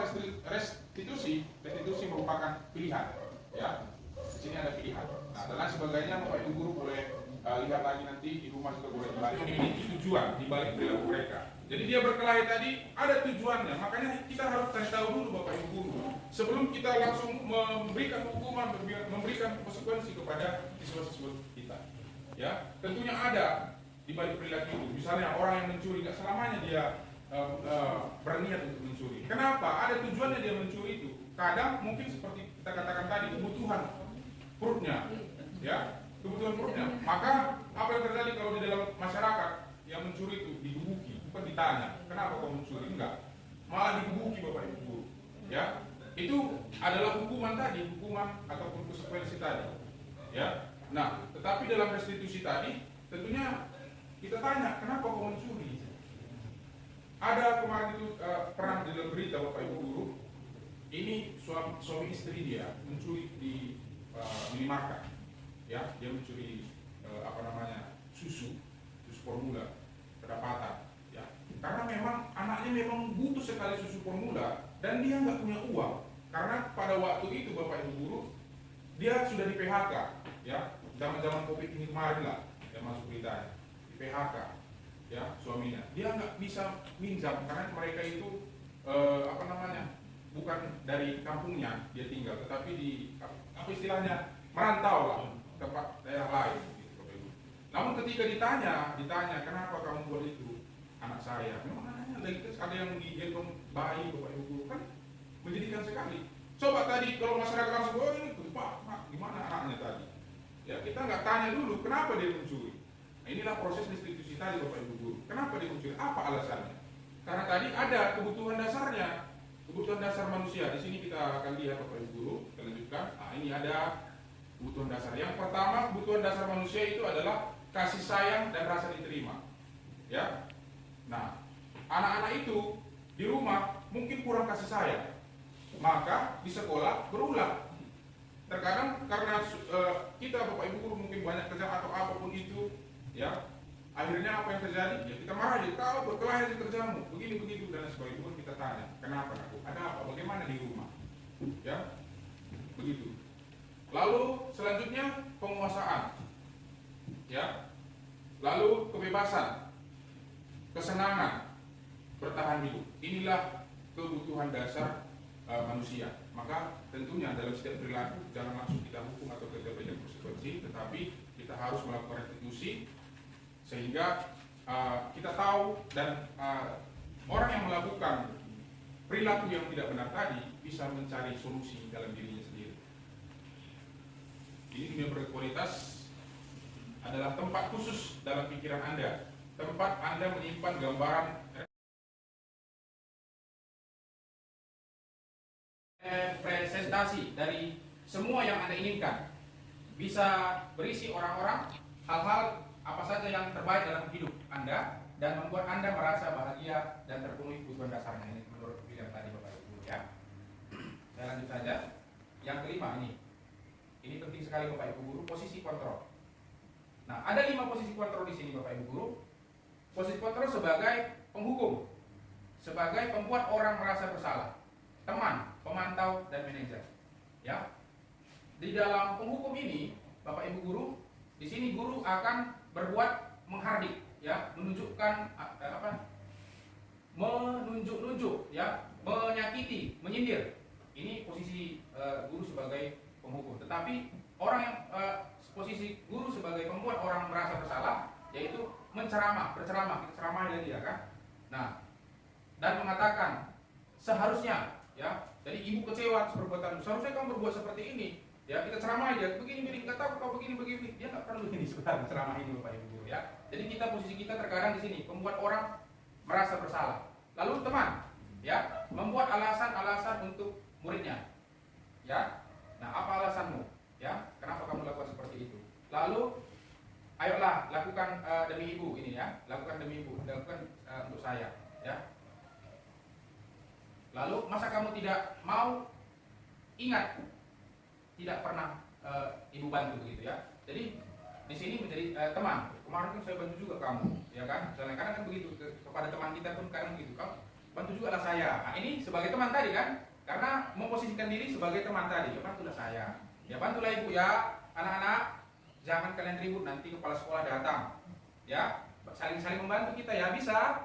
[SPEAKER 2] restitusi merupakan pilihan. Ya, di sini ada pilihan. Nah, dan lain sebagainya Bapak Ibu guru boleh lihat lagi nanti di rumah juga boleh dibalik. Memiliki tujuan dibalik perilaku mereka. Jadi dia berkelahi tadi ada tujuannya, makanya kita harus cari tahu dulu Bapak Ibu guru sebelum kita langsung memberikan hukuman, memberikan konsekuensi kepada siswa-siswa kita. Ya, tentunya ada di balik perilaku itu. Misalnya orang yang mencuri, nggak selamanya dia berniat untuk mencuri. Kenapa? Ada tujuannya dia mencuri itu. Kadang mungkin seperti kita katakan tadi, kebutuhan perutnya, ya, kebutuhan perutnya. Maka apa yang terjadi kalau di dalam masyarakat yang mencuri itu digebuki? Bukan ditanya, kenapa kau mencuri? Enggak. malah digebuki Bapak Ibu guru. Ya, itu adalah hukuman tadi, hukuman ataupun konsekuensi tadi. Ya, nah, tetapi dalam restitusi tadi, tentunya kita tanya, kenapa kau mencuri? Ada kemarin itu pernah dalam berita Bapak Ibu guru, ini suami istri dia mencuri di minimarket. Ya, dia mencuri susu formula kedapatan. Ya, karena memang anaknya memang butuh sekali susu formula dan dia nggak punya uang. Karena pada waktu itu Bapak Ibu guru dia sudah di PHK. Ya, zaman COVID ini kemarin lah, yang masuk beritanya di PHK. Ya, suaminya dia nggak bisa minjam karena mereka itu bukan dari kampungnya dia tinggal, tetapi di apa istilahnya merantau lah, tempat daerah lain gitu. Namun ketika ditanya kenapa kamu buat itu, anak saya memang anaknya lagi ada yang digendong bayi Bapak Ibu guru, kan menjadikan sekali. Coba tadi kalau masyarakat langsung ini Pak, gimana anaknya tadi? Ya, kita nggak tanya dulu kenapa dia mencuri. Nah, inilah proses restitusi tadi Bapak Ibu guru. Kenapa dia mencuri? Apa alasannya? Karena tadi ada kebutuhan dasarnya, kebutuhan dasar manusia. Di sini kita akan lihat Bapak Ibu guru. Kita lanjutkan. Nah, ini ada kebutuhan dasar. Yang pertama, kebutuhan dasar manusia itu adalah kasih sayang dan rasa diterima. Ya. Nah, anak-anak itu di rumah mungkin kurang kasih sayang, maka di sekolah berulang. Terkadang karena kita Bapak Ibu guru mungkin banyak kerja atau apapun itu, ya, akhirnya apa yang terjadi? Ya kita marah aja, kau berkelahi di kerjamu, begini begitu dan sebagainya. Kita tanya, kenapa aku? Ada apa? Bagaimana di rumah? Ya, begitu. Lalu selanjutnya penguasaan, ya, lalu kebebasan, kesenangan, bertahan hidup. Inilah kebutuhan dasar manusia. Maka tentunya dalam setiap perilaku jangan langsung kita hukum atau kita berikan konsekuensi, tetapi kita harus melakukan restitusi sehingga kita tahu dan orang yang melakukan perilaku yang tidak benar tadi bisa mencari solusi dalam dirinya sendiri. Ini dunia berkualitas adalah tempat khusus dalam pikiran Anda, tempat Anda menyimpan gambaran presentasi dari semua yang Anda inginkan. Bisa berisi orang-orang, hal-hal apa saja yang terbaik dalam hidup Anda dan membuat Anda merasa bahagia dan terpenuhi kebutuhan dasarnya. Ini menurut pilihan tadi Bapak Ibu ya. Saya lanjut saja. Yang kelima ini penting sekali Bapak Ibu guru, posisi kontrol. Nah, ada 5 posisi kontrol di sini Bapak Ibu guru. Posisi kontrol sebagai penghukum, sebagai pembuat orang merasa bersalah, teman, pemantau, dan manajer. Ya, di dalam penghukum ini, Bapak Ibu guru, di sini guru akan berbuat menghardik, ya, menunjukkan menunjuk-nunjuk, ya, menyakiti, menyindir. Ini posisi guru sebagai penghukum. Tetapi orang yang posisi guru sebagai pembuat orang merasa bersalah, yaitu berceramah, kita ceramahi dia kan. Nah, dan mengatakan seharusnya, ya, jadi ibu kecewa perbuatan, seharusnya kamu berbuat seperti ini, ya, kita ceramah aja, begini, nggak tahu kau begini, dia nggak perlu begini sebenarnya ceramah ini Bapak Ibu guru ya. Jadi posisi kita terkadang di sini membuat orang merasa bersalah. Lalu teman, ya, membuat alasan-alasan untuk muridnya, ya. Nah, apa alasanmu, ya, kenapa kamu lakukan seperti itu? Lalu, ayolah lakukan demi ibu ini ya, lakukan demi ibu, lakukan untuk saya, ya. Lalu masa kamu tidak mau ingat tidak pernah ibu bantu begitu ya. Jadi di sini menjadi teman. Kemarin kan saya bantu juga kamu, ya kan? Misalnya kadang kan begitu kepada teman kita pun kadang begitu. Kamu bantu juga lah saya. Nah, ini sebagai teman tadi kan? Karena memposisikan diri sebagai teman tadi. Ya bantulah saya. Ya bantulah ibu ya. Anak-anak jangan kalian ribut nanti kepala sekolah datang. Ya, saling membantu kita ya bisa.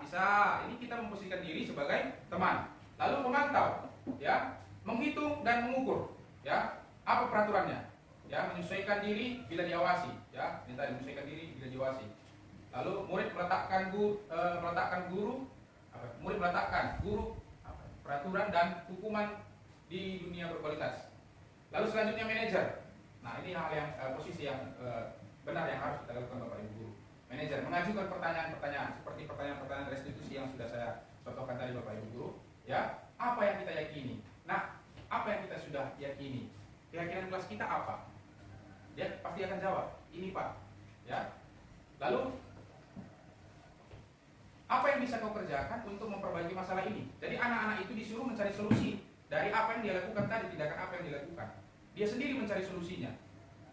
[SPEAKER 2] Ini kita memposisikan diri sebagai teman. Lalu memantau, ya, menghitung dan mengukur, ya, apa peraturannya, ya, menyesuaikan diri bila diawasi, ya, ini tadi menyesuaikan diri bila diawasi. Lalu murid meletakkan guru peraturan dan hukuman di dunia berkualitas. Lalu selanjutnya manajer. Nah, ini hal yang posisi yang benar yang harus kita lakukan Bapak Ibu guru. Manajer mengajukan pertanyaan-pertanyaan seperti pertanyaan-pertanyaan restitusi yang sudah saya contohkan tadi Bapak Ibu guru. Ya, apa yang kita yakini? Nah, apa yang kita sudah yakini? Keyakinan kelas kita apa? Dia pasti akan jawab, ini Pak. Ya. Lalu apa yang bisa kau kerjakan untuk memperbaiki masalah ini? Jadi anak-anak itu disuruh mencari solusi dari apa yang dia lakukan tadi, tindakan apa yang dilakukan. Dia sendiri mencari solusinya.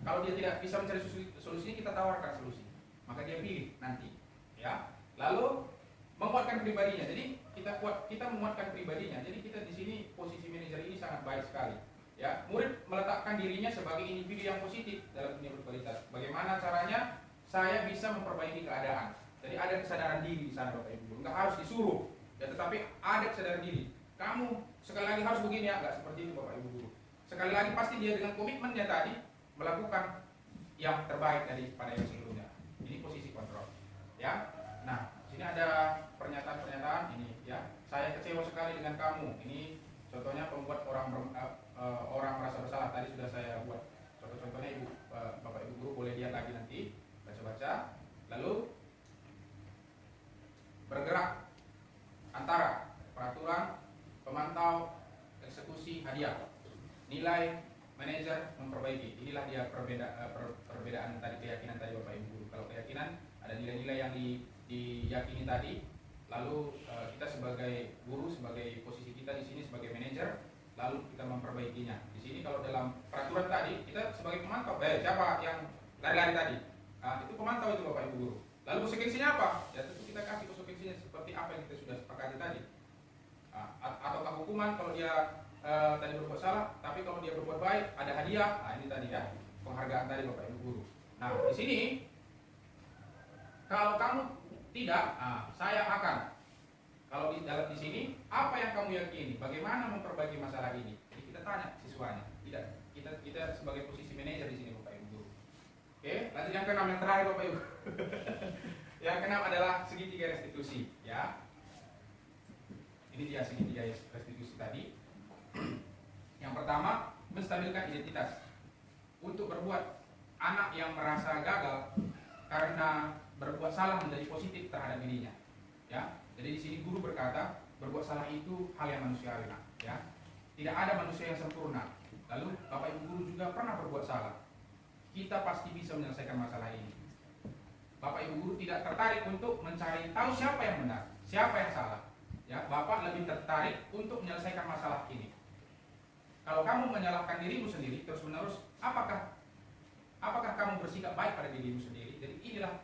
[SPEAKER 2] Kalau dia tidak bisa mencari solusinya, kita tawarkan solusi. Maka dia pilih nanti. Ya. Lalu menguatkan pribadinya. Jadi kita menguatkan pribadinya. Jadi kita di sini posisi manajer ini sangat baik sekali. Ya, murid meletakkan dirinya sebagai individu yang positif dalam dunia berkualitas. Bagaimana caranya saya bisa memperbaiki keadaan? Jadi ada kesadaran diri di sana Bapak Ibu. Enggak harus disuruh, ya, tetapi ada kesadaran diri. Kamu sekali lagi harus begini ya, enggak seperti itu Bapak Ibu guru. Sekali lagi pasti dia dengan komitmennya tadi melakukan yang terbaik daripada yang sebelumnya. Ini posisi kontrol. Ya. Nah, sini ada pernyataan-pernyataan ini ya. Saya kecewa sekali dengan kamu. Ini contohnya pembuat orang merasa bersalah. Tadi sudah saya buat contoh-contohnya Bapak Ibu guru boleh lihat lagi nanti, baca-baca. Lalu bergerak antara peraturan, pemantau, eksekusi, hadiah, nilai, manajer, memperbaiki. Inilah dia perbedaan tadi, keyakinan tadi Bapak Ibu guru. Kalau keyakinan ada nilai-nilai yang diyakini tadi, lalu kita sebagai guru, sebagai posisi kita di sini sebagai manajer, lalu kita memperbaikinya. Di sini kalau dalam peraturan tadi kita sebagai pemantau, siapa yang lari-lari tadi? Itu pemantau itu Bapak Ibu guru. Lalu konsekuensinya apa? Ya tentu kita kasih konsekuensinya seperti apa yang kita sudah sepakati tadi. Ataukah hukuman kalau dia tadi berbuat salah, tapi kalau dia berbuat baik ada hadiah. Ini tadi ya, penghargaan tadi Bapak Ibu guru. Nah, di sini kalau kamu tidak, saya akan. Kalau di sini apa yang kamu yakini? Bagaimana memperbaiki masalah ini? Jadi kita tanya siswanya. Tidak, kita sebagai posisi manajer di sini Bapak Ibu guru. Oke, lanjut yang keenam, yang terakhir Bapak Ibu. Yang keenam adalah segitiga restitusi, ya. Ini dia segitiga restitusi tadi. Yang pertama, menstabilkan identitas. Untuk berbuat anak yang merasa gagal karena berbuat salah menjadi positif terhadap dirinya. Ya. Jadi di sini guru berkata, berbuat salah itu hal yang manusiawi, ya. Tidak ada manusia yang sempurna. Lalu Bapak Ibu guru juga pernah berbuat salah. Kita pasti bisa menyelesaikan masalah ini. Bapak Ibu guru tidak tertarik untuk mencari tahu siapa yang benar, siapa yang salah. Ya, Bapak lebih tertarik untuk menyelesaikan masalah ini. Kalau kamu menyalahkan dirimu sendiri terus menerus, apakah kamu bersikap baik pada dirimu sendiri? Jadi inilah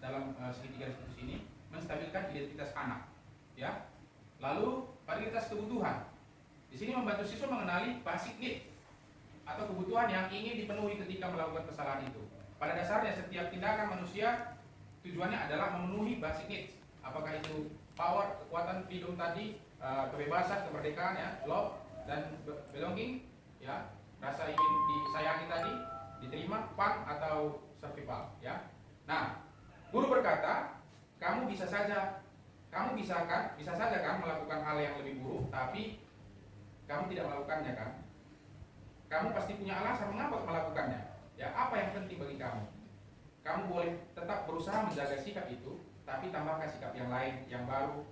[SPEAKER 2] dalam segitiga restitusi ini menstabilkan identitas anak. Ya. Lalu validitas kebutuhan. Di sini membantu siswa mengenali basic need atau kebutuhan yang ingin dipenuhi ketika melakukan kesalahan itu. Pada dasarnya setiap tindakan manusia tujuannya adalah memenuhi basic needs. Apakah itu power, kekuatan, freedom tadi, kebebasan, kemerdekaan, ya, love dan belonging, ya, rasa ingin disayangi tadi, diterima, fun atau survival, ya. Nah, guru berkata, kamu bisa saja kan melakukan hal yang lebih buruk, tapi kamu tidak melakukannya kan? Kamu pasti punya alasan mengapa melakukannya. Ya, apa yang penting bagi kamu? Kamu boleh tetap berusaha menjaga sikap itu, tapi tambahkan sikap yang lain, yang baru,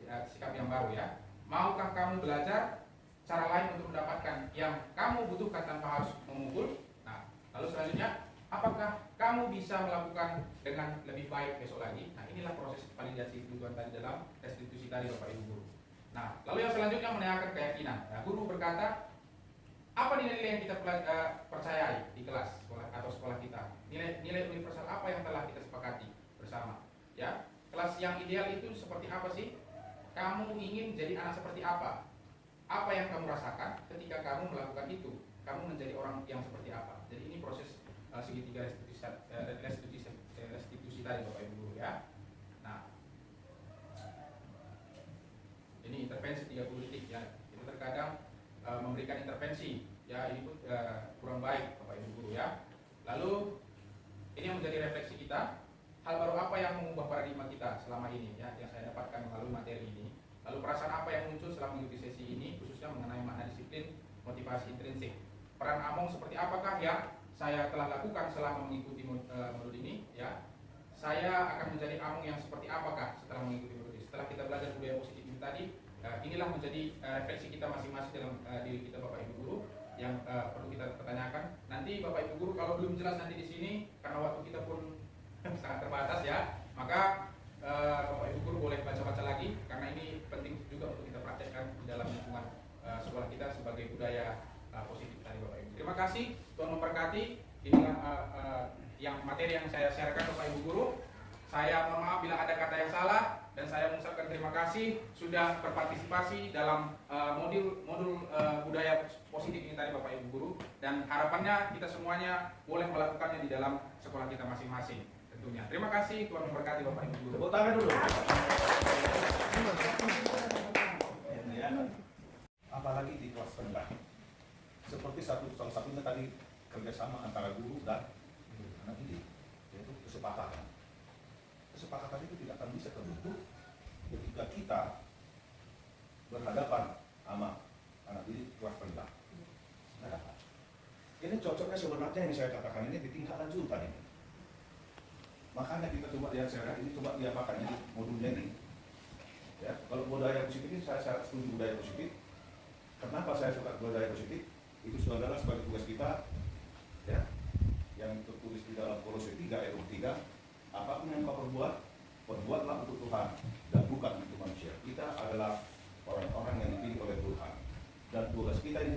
[SPEAKER 2] ya, sikap yang baru ya. Maukah kamu belajar cara lain untuk mendapatkan yang kamu butuhkan tanpa harus memukul? Nah, lalu selanjutnya, apakah kamu bisa melakukan dengan lebih baik besok lagi? Nah, inilah proses validasi kebutuhan tadi dalam restitusi tadi Bapak Ibu guru. Nah, lalu yang selanjutnya menanyakan keyakinan. Nah, guru berkata, apa nilai-nilai yang kita percayai di kelas sekolah atau sekolah kita? Nilai universal apa yang telah kita sepakati bersama? Ya, kelas yang ideal itu seperti apa sih? Kamu ingin jadi anak seperti apa? Apa yang kamu rasakan ketika kamu melakukan itu? Kamu menjadi orang yang seperti apa? Jadi ini proses segitiga restitusi tadi Bapak Ibu guru ya. Nah, ini intervensi 30 detik ya. Itu terkadang memberikan intervensi ya, ini pun kurang baik Bapak Ibu guru ya. Lalu ini yang menjadi refleksi kita, hal baru apa yang mengubah paradigma kita selama ini ya, yang saya dapatkan melalui materi ini. Lalu perasaan apa yang muncul setelah mengikuti sesi ini, khususnya mengenai makna disiplin, motivasi intrinsik. Peran Among seperti apakah yang saya telah lakukan selama mengikuti modul ini ya. Saya akan menjadi Among yang seperti apakah setelah mengikuti modul ini. Setelah kita belajar budaya positif ini tadi, inilah menjadi refleksi kita masing-masing dalam diri kita Bapak Ibu guru yang perlu kita pertanyakan. Nanti Bapak Ibu guru kalau belum jelas nanti di sini karena waktu kita pun sangat terbatas ya, maka Bapak Ibu guru boleh baca-baca lagi karena ini penting juga untuk kita praktekkan di dalam lingkungan sekolah kita sebagai budaya positif tadi Bapak Ibu. Terima kasih, Tuhan memberkati. Inilah yang materi yang saya sharekan Bapak Ibu guru. Saya mohon maaf bila ada kata yang salah dan saya mengucapkan terima kasih sudah berpartisipasi dalam modul budaya positif ini tadi Bapak Ibu guru, dan harapannya kita semuanya boleh melakukannya di dalam sekolah kita masing-masing tentunya. Terima kasih, Tuhan memberkati Bapak Ibu guru.
[SPEAKER 1] Tepuk tangan dulu. Ya. Apalagi di kelas rendah. Seperti salah satunya tadi kerjasama antara guru dan anak didik, yaitu kesepakatan. Kesepakatan itu tidak akan bisa terbentuk ketika kita berhadapan sama anak didik kelas rendah. Nah, ini cocoknya sebenarnya yang saya katakan ini di tingkat lanjutan ini. Makanya kita coba lihat sekarang ini, coba diapakan ini modulnya ini. Ya, kalau budaya positif ini saya setuju budaya positif. Kenapa saya suka budaya positif? Itu adalah sebagai tugas kita, ya, yang tertulis di dalam Kolose 3 ayat 3. Apapun yang kau perbuat, perbuatlah untuk Tuhan dan bukan untuk manusia. Kita adalah orang-orang yang dipilih oleh Tuhan, dan tugas kita ini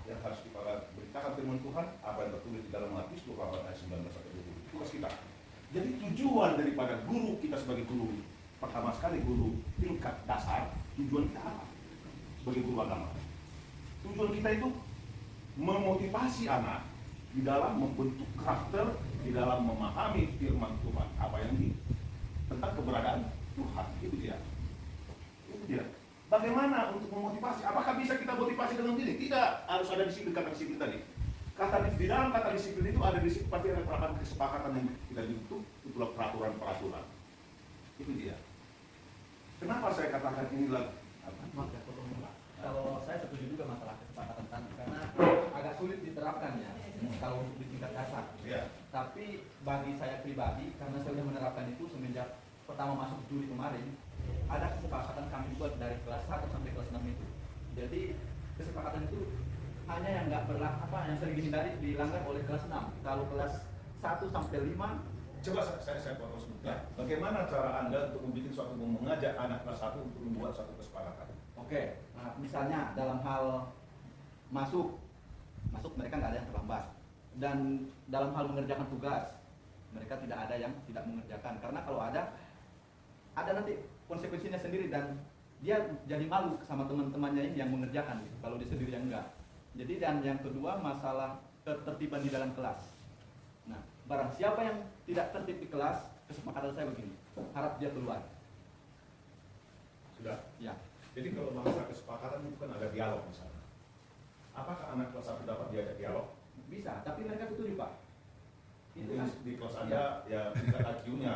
[SPEAKER 1] yang harus kita beritakan firman Tuhan, apa yang tertulis di dalam Matius 24 ayat 19-20. Tugas kita. Jadi tujuan daripada guru kita sebagai guru, pertama sekali guru tingkat dasar, tujuan kita apa? Sebagai guru agama, tujuan kita itu memotivasi anak di dalam membentuk karakter, di dalam memahami firman Tuhan, apa yang tentang keberadaan Tuhan. Itu dia. Itu dia. Bagaimana untuk memotivasi? Apakah bisa kita motivasi dengan diri? Tidak. Harus ada disiplin, kata disiplin tadi. Di dalam kata disiplin itu ada disiplin, pasti ada kesepakatan yang kita bentuk, itulah peraturan-peraturan. Itu dia. Kenapa saya katakan inilah
[SPEAKER 3] kalau saya setuju juga masalah kesepakatan tadi, karena agak sulit diterapkan ya kalau untuk di tingkat dasar.
[SPEAKER 1] Ya.
[SPEAKER 3] Tapi bagi saya pribadi, karena saya sudah menerapkan itu semenjak pertama masuk Juli kemarin, ada kesepakatan kami buat dari kelas 1 sampai kelas 6 itu. Jadi kesepakatan itu hanya yang nggak yang sering dihindari dilanggar oleh kelas 6. Kalau kelas 1 sampai 5,
[SPEAKER 1] coba saya potong sebentar. Bagaimana cara Anda untuk mengajak anak kelas 1 untuk membuat satu kesepakatan?
[SPEAKER 3] Oke, nah, misalnya dalam hal masuk mereka nggak ada yang terlambat, dan dalam hal mengerjakan tugas mereka tidak ada yang tidak mengerjakan, karena kalau ada nanti konsekuensinya sendiri dan dia jadi malu sama teman-temannya ini yang mengerjakan gitu, kalau dia sendiri yang enggak. Jadi, dan yang kedua masalah ketertiban di dalam kelas. Nah, barang siapa yang tidak tertib di kelas, kesepakatan saya begini, harap dia keluar.
[SPEAKER 1] Sudah?
[SPEAKER 3] Ya.
[SPEAKER 1] Jadi kalau masalah kesepakatan itu kan ada dialog misalnya. Apakah anak kelas 1 dapat diajak dialog?
[SPEAKER 3] Bisa, tapi mereka setuju Pak. Itu kan
[SPEAKER 1] Di kelas Anda ya tingkat IQ-nya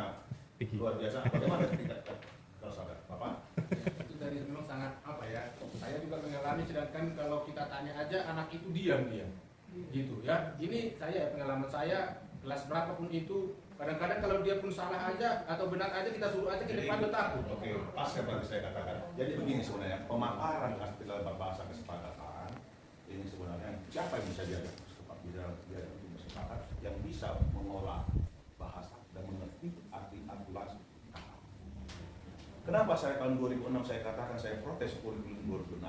[SPEAKER 1] luar biasa. Bagaimana tingkat kelas Anda, Bapak?
[SPEAKER 4] Itu dari memang sangat apa ya? Saya juga mengalami, sedangkan kalau kita tanya aja anak itu diam, gitu ya. Ini pengalaman saya kelas berapapun itu, kadang-kadang kalau dia pun salah aja atau benar aja kita suruh aja ke depan udah takut.
[SPEAKER 1] Oke, pas seperti saya katakan. Jadi begini sebenarnya, pemaparan dalam bahasa kesepakatan ini sebenarnya siapa yang bisa diajak untuk bersepakat, yang bisa mengolah bahasa dan mengerti arti artikulasi. Kenapa saya tahun 2006 saya katakan saya protes kurikulum 2006?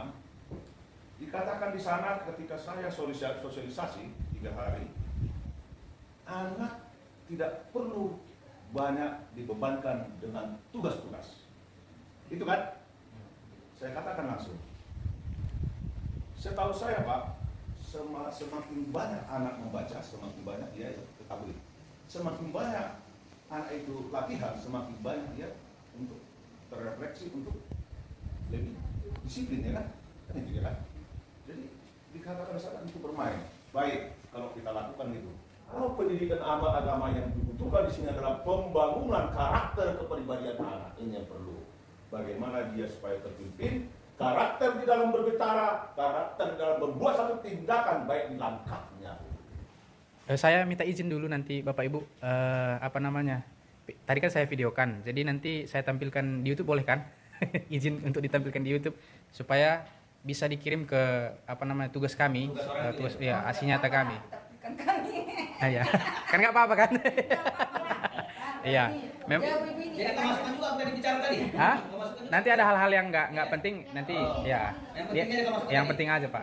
[SPEAKER 1] Dikatakan di sana ketika saya sosialisasi 3 hari, anak tidak perlu banyak dibebankan dengan tugas-tugas. Itu kan? Saya katakan langsung. Setahu saya Pak, semakin banyak anak membaca, semakin banyak dia ketahui. Semakin banyak anak itu latihan, semakin banyak dia untuk terrefleksi, untuk lebih disiplin, ya kan? Kan itu ya kan? Jadi dikatakan saat itu bermain. Baik, kalau kita lakukan itu. Kalau pendidikan agama yang dibutuhkan di sini adalah pembangunan karakter kepribadian anak, ini yang perlu. Bagaimana dia supaya terpimpin, karakter di dalam berbicara, karakter di dalam membuat satu tindakan baik di langkahnya.
[SPEAKER 5] Saya minta izin dulu nanti Bapak Ibu, Tadi kan saya videokan, jadi nanti saya tampilkan di YouTube boleh kan? izin untuk ditampilkan di YouTube supaya bisa dikirim ke apa namanya tugas kami, tugas ya aksi nyata kami.
[SPEAKER 6] Kan kami.
[SPEAKER 5] Ya, kan nggak apa-apa kan? Iya,
[SPEAKER 7] Tidak kemasukan juga apa yang dibicara tadi.
[SPEAKER 5] Hah?
[SPEAKER 7] Kemasukan juga.
[SPEAKER 5] Nanti ada hal-hal yang nggak penting nanti ya.
[SPEAKER 7] Yang penting aja kemasukan
[SPEAKER 5] Yang
[SPEAKER 7] tadi.
[SPEAKER 5] penting aja Pak.